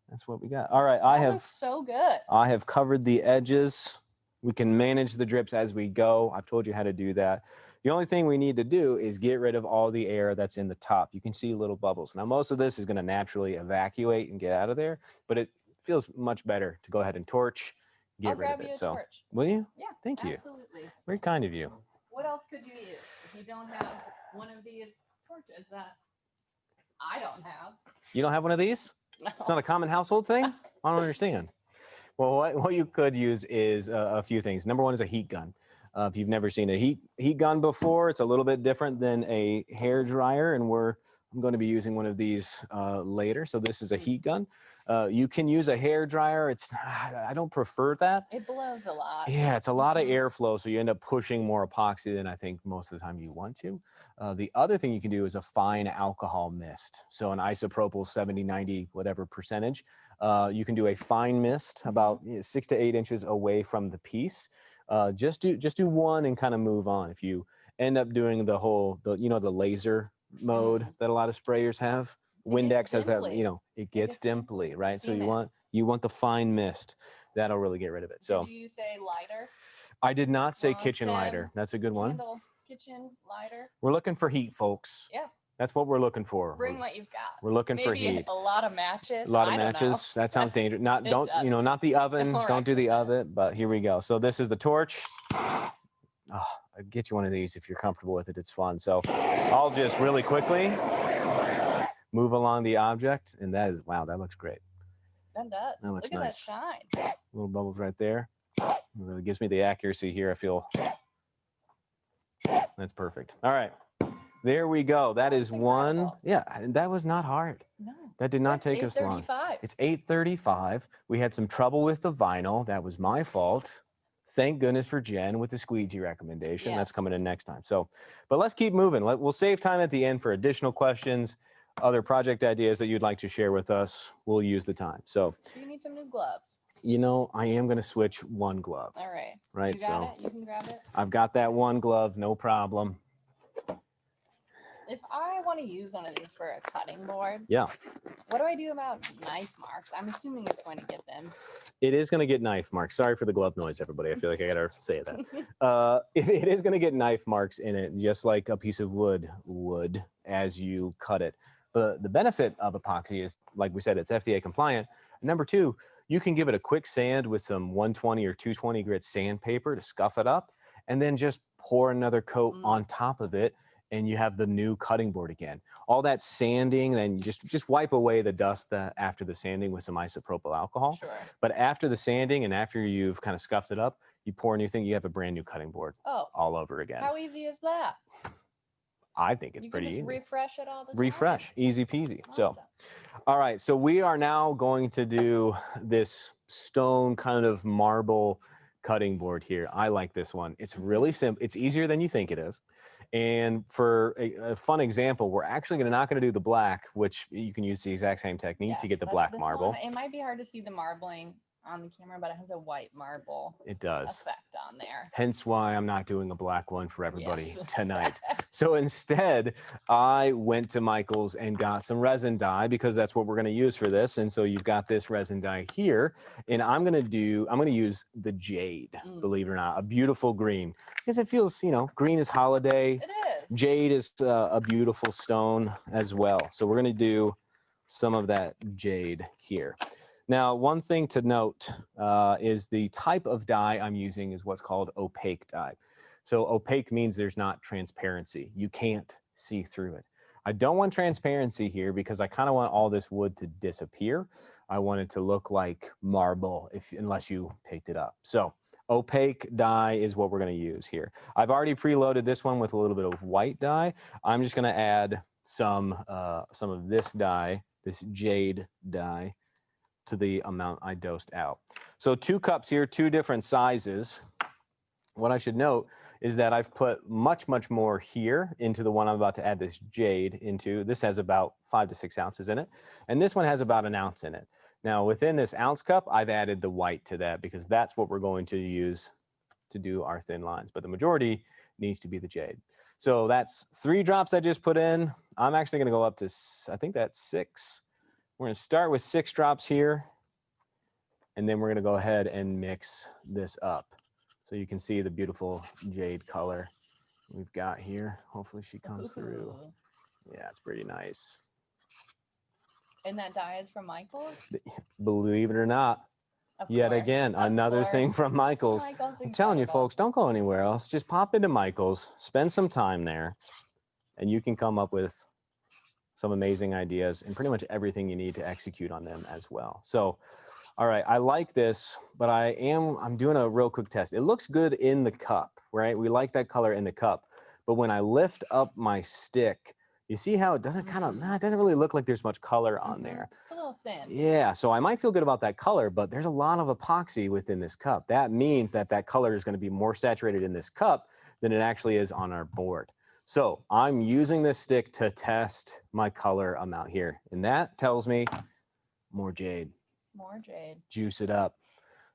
that's what we got. All right, That looks so good. I have covered the edges. We can manage the drips as we go. I've told you how to do that. The only thing we need to do is get rid of all the air that's in the top. You can see little bubbles. Now, most of this is going to naturally evacuate and get out of there, but it feels much better to go ahead and torch, get rid of it. So, will you? Yeah. Thank you. Absolutely. Very kind of you. What else could you use if you don't have one of these torches that I don't have? You don't have one of these? No. It's not a common household thing? I don't understand. Well, what you could use is a few things. Number one is a heat gun. If you've never seen a heat gun before, it's a little bit different than a hair dryer, and I'm going to be using one of these later. So this is a heat gun. You can use a hair dryer. I don't prefer that. It blows a lot. Yeah, it's a lot of airflow, so you end up pushing more epoxy than I think most of the time you want to. The other thing you can do is a fine alcohol mist. So an isopropyl 70, 90, whatever percentage. You can do a fine mist about 6 to 8 inches away from the piece. Just do one and kind of move on. If you end up doing the laser mode that a lot of sprayers have, Windex has that, it gets dimply, right? So you want the fine mist. That'll really get rid of it. So did you say lighter? I did not say kitchen lighter. That's a good one. Candle, kitchen lighter. We're looking for heat, folks. Yeah. That's what we're looking for. Bring what you've got. We're looking for heat. A lot of matches. A lot of matches. That sounds dangerous. Not the oven. Don't do the oven. But here we go. So this is the torch. Oh, I'll get you one of these if you're comfortable with it. It's fun. So I'll just really quickly move along the object, and that looks great. That does. That looks Look nice. at that shine. Little bubbles right there. It really gives me the accuracy here. I feel that's perfect. All right. There we go. That is one. Yeah, and that was not hard. No. That did not take us long. It's 8:35. We had some trouble with the vinyl. That was my fault. Thank goodness for Jen with the squeegee recommendation. That's coming in next time. So, but let's keep moving. We'll save time at the end for additional questions, other project ideas that you'd like to share with us. We'll use the time. So, do you need some new gloves? I am going to switch one glove. All right. Right. You got it? You can grab it. I've got that one glove. No problem. If I want to use one of these for a cutting board, yeah. What do I do about knife marks? I'm assuming it's going to get them. It is going to get knife marks. Sorry for the glove noise, everybody. I feel like I got to say that. It is going to get knife marks in it, just like a piece of wood would. as you cut it. But the benefit of epoxy is, like we said, it's FDA compliant. Number two, you can give it a quick sand with some 120 or 220 grit sandpaper to scuff it up, and then just pour another coat on top of it, and you have the new cutting board again. All that sanding, then you just wipe away the dust after the sanding with some isopropyl alcohol. Sure. But after the sanding and after you've kind of scuffed it up, you pour a new thing, you have a brand new cutting board all over again. How easy is that? I think it's You pretty can just easy. refresh it all the time. Refresh, easy peasy. Awesome. So, all right, so we are now going to do this stone kind of marble cutting board here. I like this one. It's really simple. It's easier than you think it is. And for a fun example, we're actually not going to do the black, which you can use the exact same technique to get the black marble. It might be hard to see the marbling on the camera, but it has a white marble effect on there. Hence why I'm not doing a black one for everybody tonight. So instead, I went to Michael's and got some resin dye because that's what we're going to use for this. And so you've got this resin dye here, and I'm going to use the jade, believe it or not, a beautiful green, because it feels, green is holiday. It is. Jade is a beautiful stone as well. So we're going to do some of that jade here. Now, one thing to note is the type of dye I'm using is what's called opaque dye. So opaque means there's not transparency. You can't see through it. I don't want transparency here because I kind of want all this wood to disappear. I want it to look like marble unless you picked it up. So opaque dye is what we're going to use here. I've already preloaded this one with a little bit of white dye. I'm just going to add some of this dye, this jade dye, to the amount I dosed out. So 2 cups here, 2 different sizes. What I should note is that I've put much, much more here into the one I'm about to add this jade into. This has about 5 to 6 ounces in it. And this one has about 1 ounce in it. Now within this ounce cup, I've added the white to that because that's what we're going to use to do our thin lines. But the majority needs to be the jade. So that's 3 drops I just put in. I'm actually gonna go up to, I think that's 6. We're going to start with 6 drops here, and then we're going to go ahead and mix this up. So you can see the beautiful jade color we've got here. Hopefully she comes through. Yeah, it's pretty nice. And that dye is from Michael's? Believe it or not, yet again, another thing from Michael's. I'm telling you, folks, don't go anywhere else. Just pop into Michael's, spend some time there, and you can come up with some amazing ideas and pretty much everything you need to execute on them as well. So, all right, I like this, but I'm doing a real quick test. It looks good in the cup, right? We like that color in the cup, but when I lift up my stick, you see how it doesn't it doesn't really look like there's much color on there. It's a little thin. Yeah, so I might feel good about that color, but there's a lot of epoxy within this cup. That means that color is going to be more saturated in this cup than it actually is on our board. So I'm using this stick to test my color amount here. And that tells me more jade. More jade. Juice it up.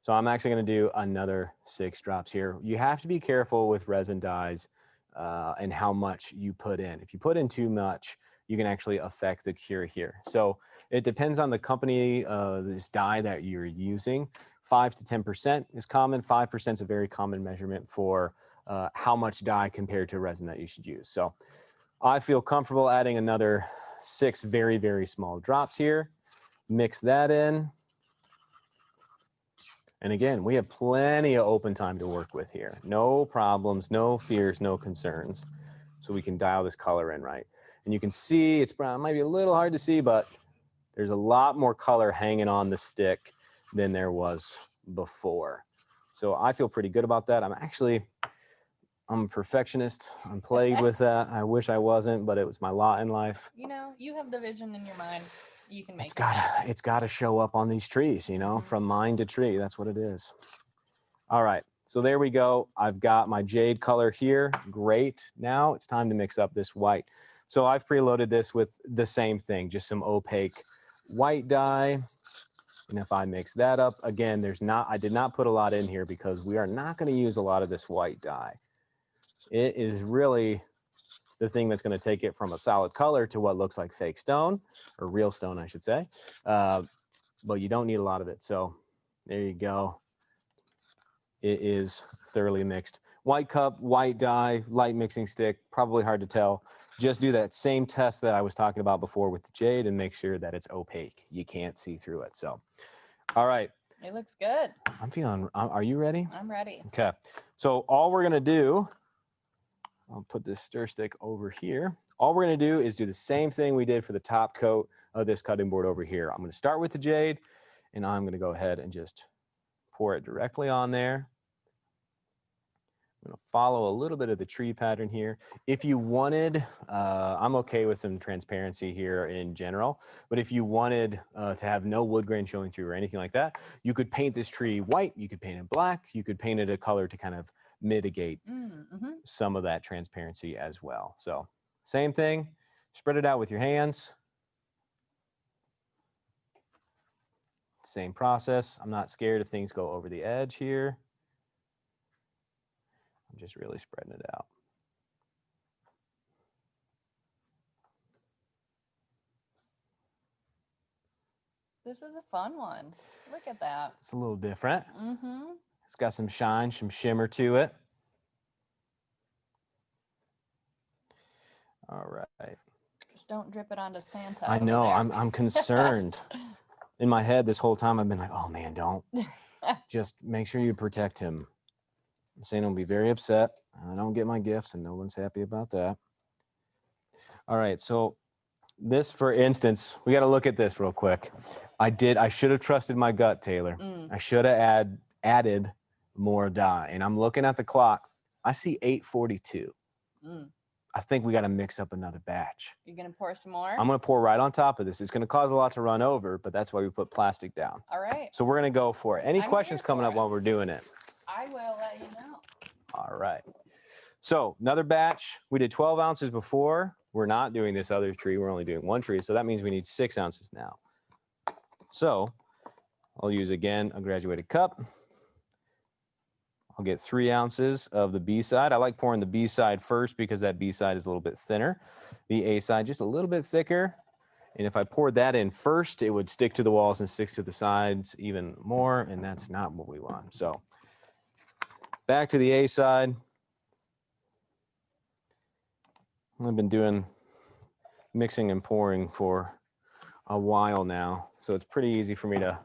So I'm actually going to do another 6 drops here. You have to be careful with resin dyes and how much you put in. If you put in too much, you can actually affect the cure here. So it depends on the company, this dye that you're using. 5 to 10% is common. 5% is a very common measurement for how much dye compared to resin that you should use. So I feel comfortable adding another 6 very, very small drops here. Mix that in. And again, we have plenty of open time to work with here. No problems, no fears, no concerns. So we can dial this color in right. And you can see it's brown. It might be a little hard to see, but there's a lot more color hanging on the stick than there was before. So I feel pretty good about that. I'm a perfectionist. I'm plagued with that. I wish I wasn't, but it was my lot in life. You have the vision in your mind. You can make it's gotta show up on these trees, from mind to tree. That's what it is. All right, so there we go. I've got my jade color here. Great. Now it's time to mix up this white. So I've preloaded this with the same thing, just some opaque white dye. And if I mix that up, again, I did not put a lot in here because we are not going to use a lot of this white dye. It is really the thing that's going to take it from a solid color to what looks like fake stone, or real stone, I should say. But you don't need a lot of it. So there you go. It is thoroughly mixed. white cup, white dye, light mixing stick, probably hard to tell. Just do that same test that I was talking about before with the jade and make sure that it's opaque. You can't see through it. So, all right. It looks good. Are you ready? I'm ready. Okay. So all we're going to do, I'll put this stir stick over here. All we're going to do is do the same thing we did for the top coat of this cutting board over here. I'm going to start with the jade, and I'm going to go ahead and just pour it directly on there. I'm going to follow a little bit of the tree pattern here. If you wanted, I'm okay with some transparency here in general, but if you wanted to have no wood grain showing through or anything like that, you could paint this tree white, you could paint it black, you could paint it a color to kind of mitigate some of that transparency as well. So same thing, spread it out with your hands. Same process. I'm not scared if things go over the edge here. I'm just really spreading it out. This is a fun one. Look at that. It's a little different. It's got some shine, some shimmer to it. All right. Just don't drip it onto Santa. I know. I'm concerned. In my head this whole time, I've been like, oh man, don't. Just make sure you protect him. Santa will be very upset. I don't get my gifts, and no one's happy about that. All right, so this, for instance, we got to look at this real quick. I should have trusted my gut, Taylor. I should have added more dye. And I'm looking at the clock. I see 8:42. I think we got to mix up another batch. You're going to pour some more? I'm going to pour right on top of this. It's going to cause a lot to run over, but that's why we put plastic down. All right. So we're going to go for it. Any questions coming up while we're doing it? I will let you know. All right. So another batch. We did 12 ounces before. We're not doing this other tree. We're only doing one tree. So that means we need 6 ounces now. So I'll use, again, a graduated cup. I'll get 3 ounces of the B side. I like pouring the B side first because that B side is a little bit thinner. The A side just a little bit thicker. And if I poured that in first, it would stick to the walls and stick to the sides even more. And that's not what we want. So back to the A side. I've been doing mixing and pouring for a while now. So it's pretty easy for me to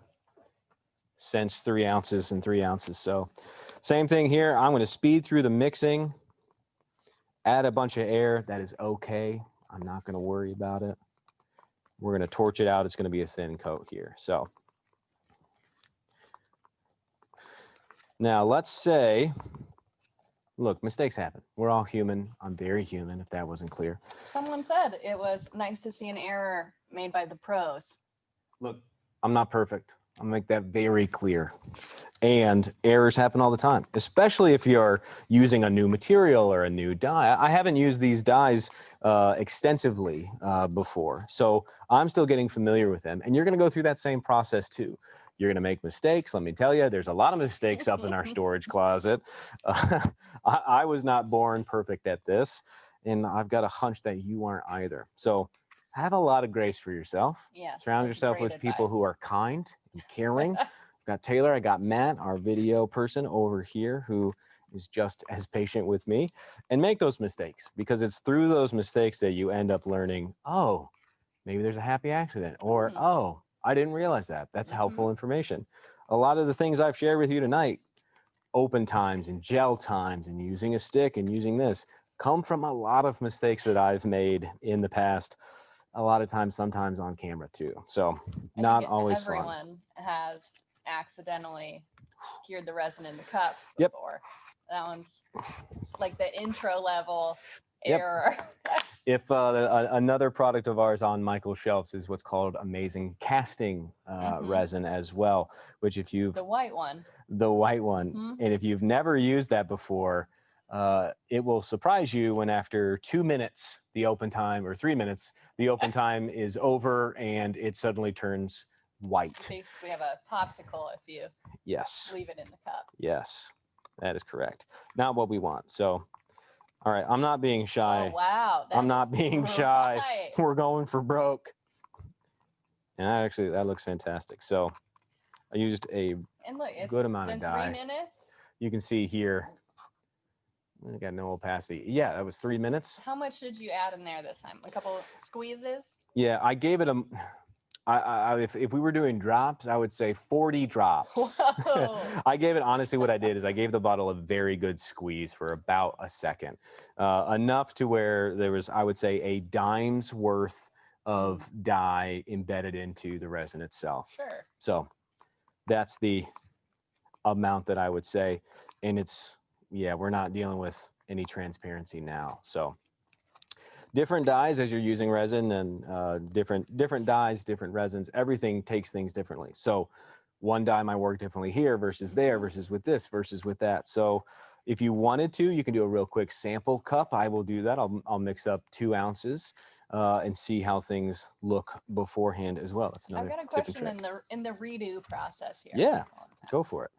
sense 3 ounces and 3 ounces. So same thing here. I'm going to speed through the mixing, add a bunch of air. That is okay. I'm not going to worry about it. We're going to torch it out. It's going to be a thin coat here. So now let's say, look, mistakes happen. We're all human. I'm very human, if that wasn't clear. Someone said it was nice to see an error made by the pros. Look, I'm not perfect. I'll make that very clear. And errors happen all the time, especially if you're using a new material or a new dye. I haven't used these dyes extensively before, so I'm still getting familiar with them. And you're going to go through that same process too. You're going to make mistakes. Let me tell you, there's a lot of mistakes up in our storage closet. I was not born perfect at this, and I've got a hunch that you aren't either. So have a lot of grace for yourself. Yes, surround yourself with people who are kind and caring. Got Taylor, I got Matt, our video person over here, who is just as patient with me. And make those mistakes, because it's through those mistakes that you end up learning, oh, maybe there's a happy accident, or oh, I didn't realize that. That's helpful information. A lot of the things I've shared with you tonight, open times and gel times and using a stick and using this, come from a lot of mistakes that I've made in the past. A lot of times, sometimes on camera too. So not always fun. Everyone has accidentally cured the resin in the cup before. That one's like the intro level error. If another product of ours on Michael's shelves is what's called amazing casting resin as well, which if you've the white one, and if you've never used that before, it will surprise you when after 2 minutes, the open time, or 3 minutes, the open time is over and it suddenly turns white. Basically, have a popsicle if you leave it in the cup. Yes, that is correct. Not what we want. So, all right, I'm not being shy. Oh, wow. I'm not being shy. We're going for broke. And that looks fantastic. So I used a good amount of dye. 3 minutes. You can see here, I got no opacity. Yeah, that was 3 minutes. How much did you add in there this time? A couple squeezes? Yeah, I gave it a. If we were doing drops, I would say 40 drops. Whoa. I gave it, honestly, what I did is I gave the bottle a very good squeeze for about a second. Enough to where there was, I would say, a dime's worth of dye embedded into the resin itself. Sure. So that's the amount that I would say. And it's, yeah, we're not dealing with any transparency now. So different dyes as you're using resin, and different dyes, different resins, everything takes things differently. So one dye might work differently here versus there versus with this versus with that. So if you wanted to, you can do a real quick sample cup. I will do that. I'll mix up 2 ounces and see how things look beforehand as well. That's another I've got a tip and question trick. in the redo process here. Yeah, go for it.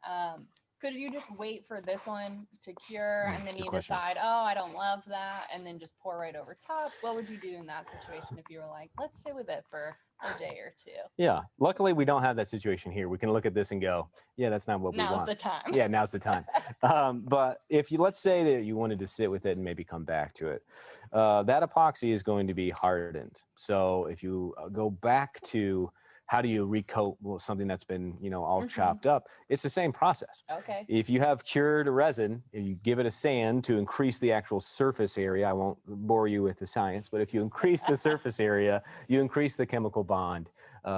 Could you just wait for this one to cure and then good you question. decide, oh, I don't love that, and then just pour right over top? What would you do in that situation if you were like, let's sit with it for a day or 2? Yeah, luckily we don't have that situation here. We can look at this and go, yeah, that's not what we Now's want. the time. Yeah, now's the time. But if you, let's say that you wanted to sit with it and maybe come back to it, that epoxy is going to be hardened. So if you go back to how do you recoat something that's been, all chopped up, it's the same process. Okay. If you have cured resin, if you give it a sand to increase the actual surface area, I won't bore you with the science, but if you increase the surface area, you increase the chemical bond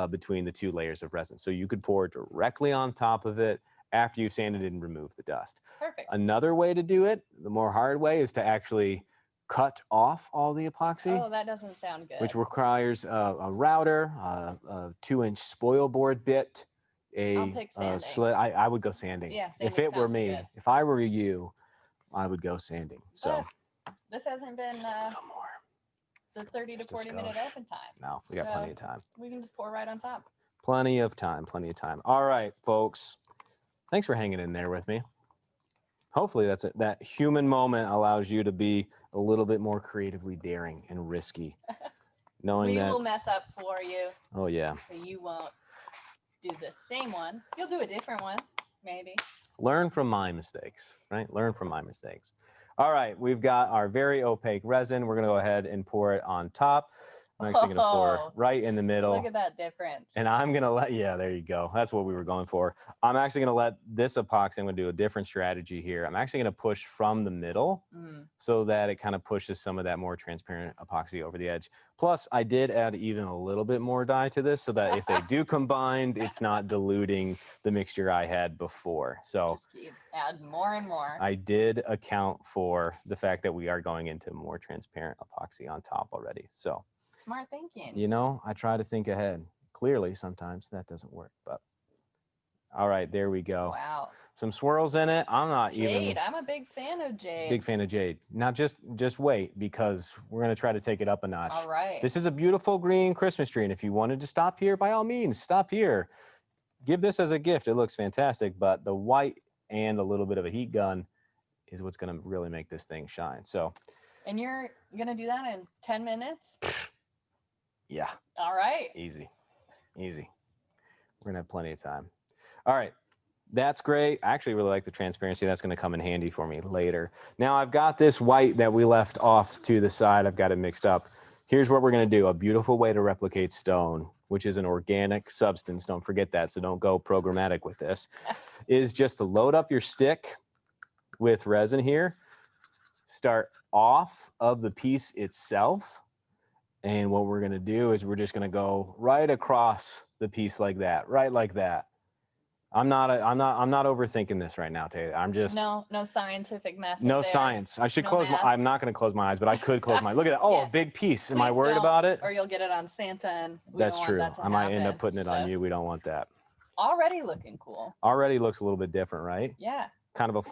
between the 2 layers of resin. So you could pour directly on top of it after you've sanded it and removed the dust. Perfect. Another way to do it, the more hard way, is to actually cut off all the epoxy. Oh, that doesn't sound good. Which requires a router, a 2-inch spoil board bit, I'll pick sanding. slit. I would go sanding. Yeah, if sanding it were sounds me, good. if I were you, I would go sanding. So This hasn't been just a little more. the 30 Just to a 40 minute skosh. open time. No, we got plenty of time. We can just pour right on top. Plenty of time. Plenty of time. All right, folks. Thanks for hanging in there with me. Hopefully that's it. That human moment allows you to be a little bit more creatively daring and risky. Knowing We that. will mess up for you, Oh, yeah. but you won't do the same one. You'll do a different one, maybe. Learn from my mistakes, right? Learn from my mistakes. All right, we've got our very opaque resin. We're going to go ahead and pour it on top. I'm actually going to pour right in the middle. Look at that difference. And I'm going to let, yeah, there you go. That's what we were going for. I'm actually going to let this epoxy, I'm going to do a different strategy here. I'm actually going to push from the middle so that it kind of pushes some of that more transparent epoxy over the edge. Plus, I did add even a little bit more dye to this so that if they do combine, it's not diluting the mixture I had before. So just keep add more and more. I did account for the fact that we are going into more transparent epoxy on top already. So smart thinking. I try to think ahead. Clearly, sometimes that doesn't work, but all right, there we go. Wow. Some swirls in it. I'm not Jade. even I'm a big fan of jade. big fan of jade. Now just wait, because we're going to try to take it up a notch. All right. This is a beautiful green Christmas tree, and if you wanted to stop here, by all means, stop here. Give this as a gift. It looks fantastic, but the white and a little bit of a heat gun is what's going to really make this thing shine. So, and you're going to do that in 10 minutes? yeah. All right. Easy. Easy. We're going to have plenty of time. All right. That's great. I actually really like the transparency. That's going to come in handy for me later. Now I've got this white that we left off to the side. I've got it mixed up. Here's what we're going to do. A beautiful way to replicate stone, which is an organic substance. Don't forget that. So don't go programmatic with this. Is just to load up your stick with resin here. Start off of the piece itself. And what we're going to do is we're just going to go right across the piece like that, right like that. I'm not overthinking this right now, Tate. I'm just no scientific method. no there. science. I should No close math. I'm not going to close my eyes, but I could close my. Look at that. Oh, Yeah. a big piece. Am I Please worried don't, about it? Or you'll get it on Santa, and we That's don't true. want that to I might end happen, up putting it on so. you. We don't want that. Already looking cool. Already looks a little bit different, right? Yeah. Kind of a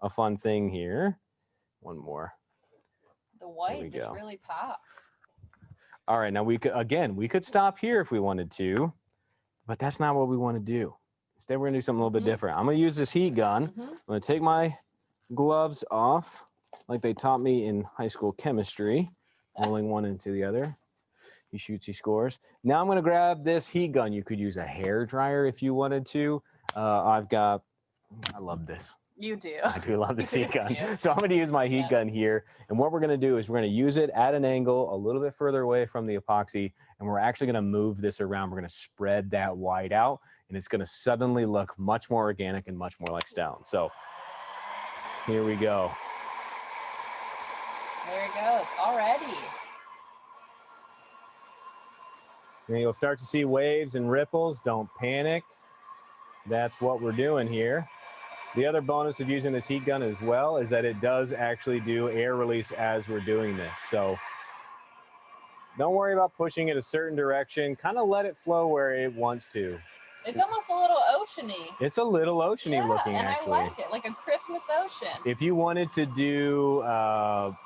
fun thing here. One more. The we white just go. really pops. All right, now we could stop here if we wanted to, but that's not what we want to do. Instead, we're gonna do something a little bit different. I'm gonna use this heat gun. I'm gonna take my gloves off, like they taught me in high school chemistry, rolling one into the other. He shoots, he scores. Now I'm gonna grab this heat gun. You could use a hair dryer if you wanted to. I love this. You do. I do love this heat gun. You do. So I'm going to use my heat gun here. And what we're going to do is we're going to use it at an angle a little bit further away from the epoxy. And we're actually going to move this around. We're going to spread that white out. And it's going to suddenly look much more organic and much more like stone. So here we go. There it goes. Already. And you'll start to see waves and ripples. Don't panic. That's what we're doing here. The other bonus of using this heat gun as well is that it does actually do air release as we're doing this. So don't worry about pushing it a certain direction. Kind of let it flow where it wants to. It's almost a little oceany. It's a little oceany looking, and actually. I like it, like a Christmas ocean. If you wanted to do,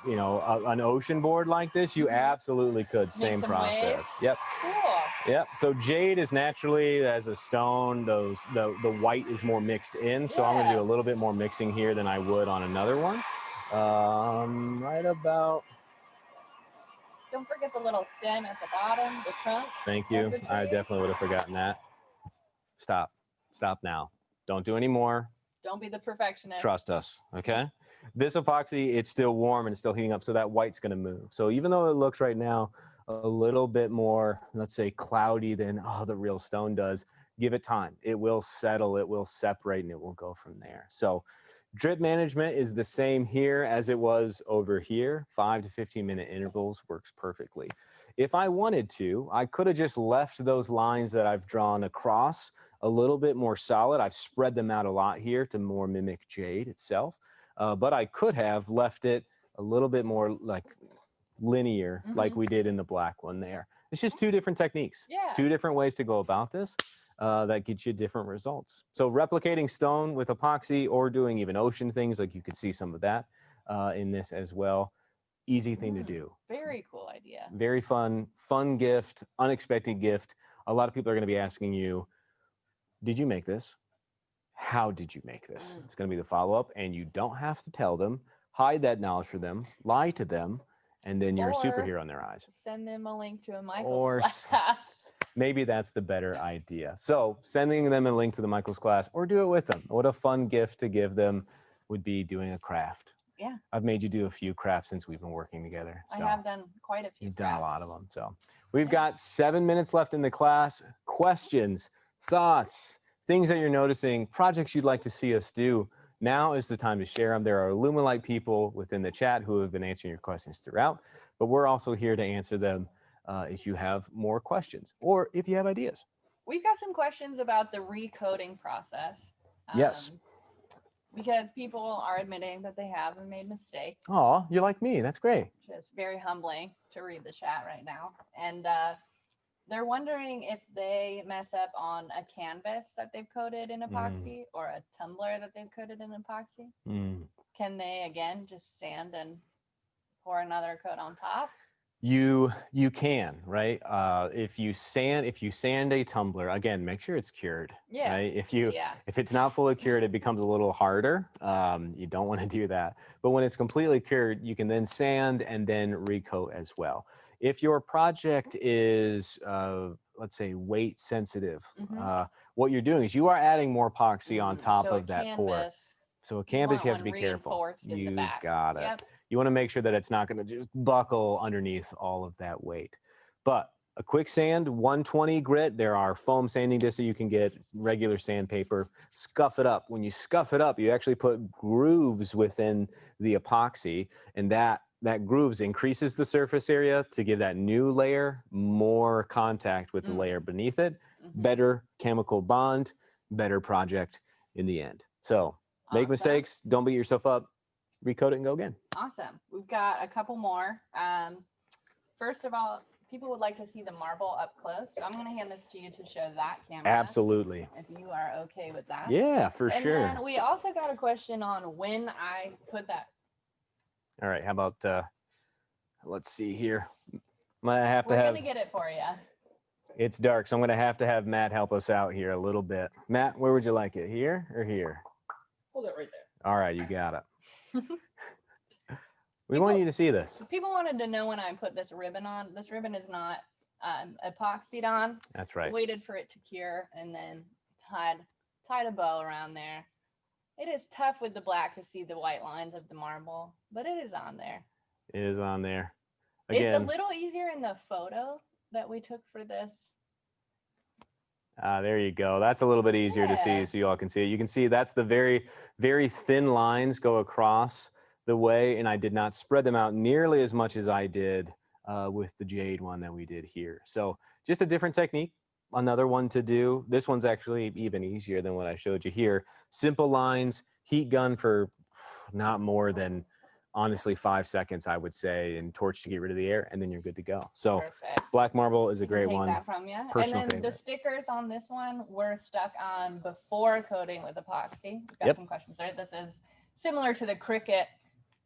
you know, an ocean board like this, you absolutely could. Same process. Waves. Yep. Cool. Yep. So jade is naturally, as a stone, the white is more mixed in. So I'm going to do a little bit more mixing here than I would on another one. Right about. Don't forget the little stem at the bottom, the trunk. Thank you. I definitely would have forgotten that. Stop. Stop now. Don't do any more. Don't be the perfectionist. Trust us, okay? This epoxy, it's still warm and it's still heating up, so that white's gonna move. So even though it looks right now a little bit more, let's say, cloudy than the real stone does, give it time. It will settle, it will separate, and it will go from there. So drip management is the same here as it was over here. 5 to 15 minute intervals works perfectly. If I wanted to, I could have just left those lines that I've drawn across a little bit more solid. I've spread them out a lot here to more mimic jade itself. But I could have left it a little bit more like linear, like we did in the black one there. It's just two different techniques, two different ways to go about this. That gets you different results. So replicating stone with epoxy or doing even ocean things, like you could see some of that in this as well. Easy thing to do. Very cool idea. Very fun gift, unexpected gift. A lot of people are going to be asking you, did you make this? How did you make this? It's going to be the follow-up, and you don't have to tell them. Hide that knowledge from them, lie to them, and then you're a superhero in their eyes. Send them a link to a Michael's class. Maybe that's the better idea. So sending them a link to the Michael's class or do it with them. What a fun gift to give them would be doing a craft. Yeah. I've made you do a few crafts since we've been working together. So I have done quite a few. You've done a lot of them. So we've got 7 minutes left in the class. Questions, thoughts, things that you're noticing, projects you'd like to see us do. Now is the time to share them. There are Lumelite people within the chat who have been answering your questions throughout, but we're also here to answer them if you have more questions or if you have ideas. We've got some questions about the recoding process. Yes. Because people are admitting that they have made mistakes. Oh, you're like me. That's great. Which is very humbling to read the chat right now. And they're wondering if they mess up on a canvas that they've coated in epoxy or a tumbler that they've coated in epoxy. Can they, again, just sand and pour another coat on top? You can, right? If you sand a tumbler, again, make sure it's cured. Yeah. Right? If it's not fully cured, it becomes a little harder. You don't want to do that. But when it's completely cured, you can then sand and then recoat as well. If your project is, let's say, weight sensitive, what you're doing is you are adding more epoxy on top of that pour. So a canvas, you have to be careful. You've got it. Yep. You want to make sure that it's not going to just buckle underneath all of that weight. But a quick sand, 120 grit. There are foam sanding discs that you can get, regular sandpaper. Scuff it up. When you scuff it up, you actually put grooves within the epoxy, and that grooves increases the surface area to give that new layer more contact with the layer beneath it. Better chemical bond, better project in the end. So make mistakes, don't beat yourself up, recoat it and go again. Awesome. We've got a couple more. First of all, people would like to see the marble up close. So I'm going to hand this to you to show that camera. Absolutely. If you are okay with that. Yeah, for sure. And then we also got a question on when I put that. All right. How about, let's see here. We're going to get it for you. It's dark, so I'm going to have Matt help us out here a little bit. Matt, where would you like it? Here or here? Hold it right there. All right, you got it. We want you to see this. People wanted to know when I put this ribbon on. This ribbon is not epoxied on. That's right. Waited for it to cure and then tied a bow around there. It is tough with the black to see the white lines of the marble, but it is on there. It is on there. It's a Again, little easier in the photo that we took for this. there you go. That's a little bit easier to see Yeah. so you all can see it. You can see that's the very, very thin lines go across the way, and I did not spread them out nearly as much as I did with the jade one that we did here. So just a different technique. Another one to do. This one's actually even easier than what I showed you here. Simple lines, heat gun for not more than, honestly, 5 seconds, I would say, and torch to get rid of the air, and then you're good to go. So Perfect. black marble is a We can great take one. that from you. And Personal then the favorite. stickers on this one were stuck on before coating with epoxy. We've got Yep. some questions there. This is similar to the Cricut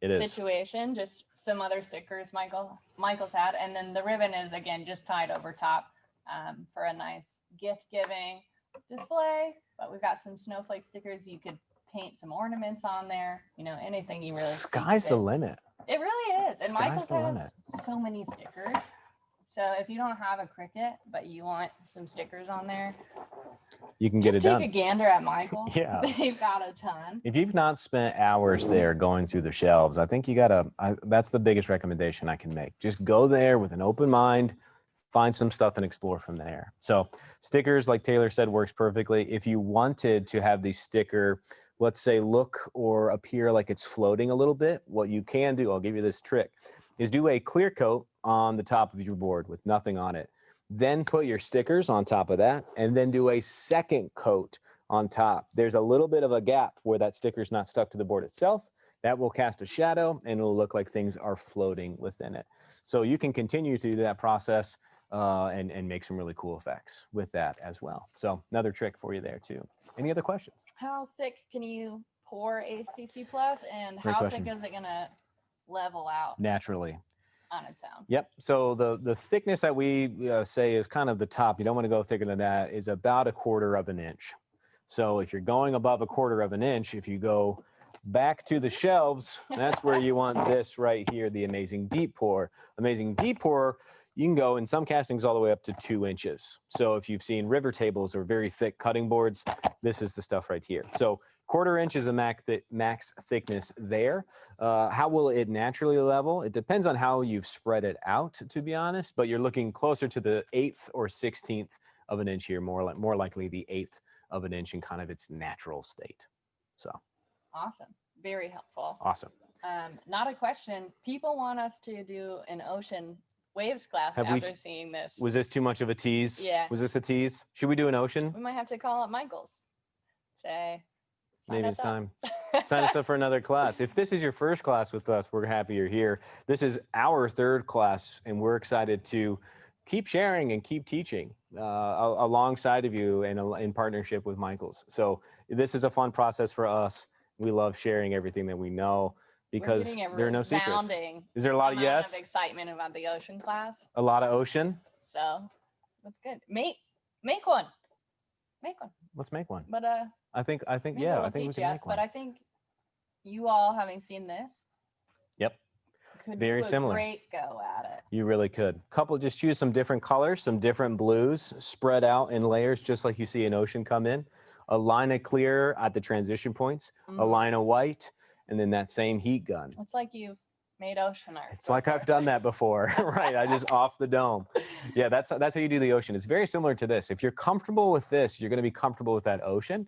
It is. situation, just some other stickers Michael's had. And then the ribbon is, again, just tied over top for a nice gift giving display. But we've got some snowflake stickers. You could paint some ornaments on there, you know, anything you really see Sky's the fit. limit. It really is. And Sky's Michael's the has limit. so many stickers. So if you don't have a Cricut, but you want some stickers on there, You can get just it take done. a gander at Michael's. Yeah. They've got a ton. If you've not spent hours there going through the shelves, I think you gotta, that's the biggest recommendation I can make. Just go there with an open mind, find some stuff and explore from there. So stickers, like Taylor said, works perfectly. If you wanted to have the sticker, let's say, look or appear like it's floating a little bit, what you can do, I'll give you this trick, is do a clear coat on the top of your board with nothing on it. Then put your stickers on top of that, and then do a second coat on top. There's a little bit of a gap where that sticker is not stuck to the board itself. That will cast a shadow, and it'll look like things are floating within it. So you can continue to do that process and make some really cool effects with that as well. So another trick for you there too. Any other questions? How thick can you pour ACC Plus, and Great how question. thick is it gonna level out Naturally. on its own? Yep. So the thickness that we say is kind of the top, you don't want to go thicker than that, is about 1/4 of an inch. So if you're going above 1/4 of an inch, if you go back to the shelves, that's where you want this right here, the Amazing Deep Pour. Amazing Deep Pour, you can go in some castings all the way up to 2 inches. So if you've seen river tables or very thick cutting boards, this is the stuff right here. So 1/4 inch is a max thickness there. How will it naturally level? It depends on how you've spread it out, to be honest, but you're looking closer to the 1/8 or 16th of an inch here, more likely the 1/8 of an inch in kind of its natural state. So Awesome. Very helpful. awesome. Not a question. People want us to do an ocean waves class Have we after seeing this. Was this too much of a tease? Yeah. Was this a tease? Should we do an ocean? We might have to call up Michael's. Say, sign Maybe us it's up. time. Sign us up for another class. If this is your first class with us, we're happy you're here. This is our 3rd class, and we're excited to keep sharing and keep teaching alongside of you and in partnership with Michael's. So this is a fun process for us. We love sharing everything that we know because there are no secrets. Is there a lot of yes? Of excitement about the ocean class. A lot of ocean? So that's good. Make one. Make one. Let's make one. But I think maybe yeah, we'll I think we teach can ya, make one. But I think you all, having seen this, Yep. could Very do a similar. great go at it. You really could. Just choose some different colors, some different blues, spread out in layers, just like you see an ocean come in. A line of clear at the transition points, a line of white, and then that same heat gun. It's like you've made ocean art. It's like I've done that before, right? I just off the dome. Yeah, that's how you do the ocean. It's very similar to this. If you're comfortable with this, you're going to be comfortable with that ocean.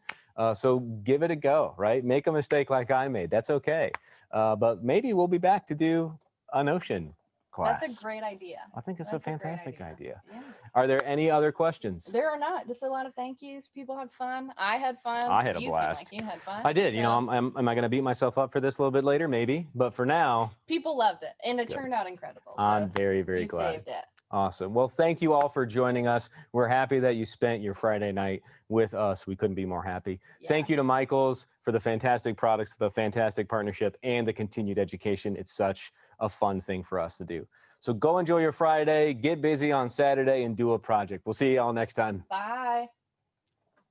So give it a go, right? Make a mistake like I made. That's okay. But maybe we'll be back to do an ocean class. That's a great idea. I think it's That's a a great fantastic idea. idea. Yeah. Are there any other questions? There are not. Just a lot of thank yous. People had fun. I had fun. I had a You seem blast. like you had fun. I did. You know, So am I going to beat myself up for this a little bit later? Maybe. But for now, people loved it, and it Good. turned out incredible. So I'm very, very you glad. saved it. Awesome. Well, thank you all for joining us. We're happy that you spent your Friday night with us. We couldn't be more happy. Thank you to Yes. Michael's for the fantastic products, the fantastic partnership, and the continued education. It's such a fun thing for us to do. So go enjoy your Friday, get busy on Saturday, and do a project. We'll see you all next time. Bye.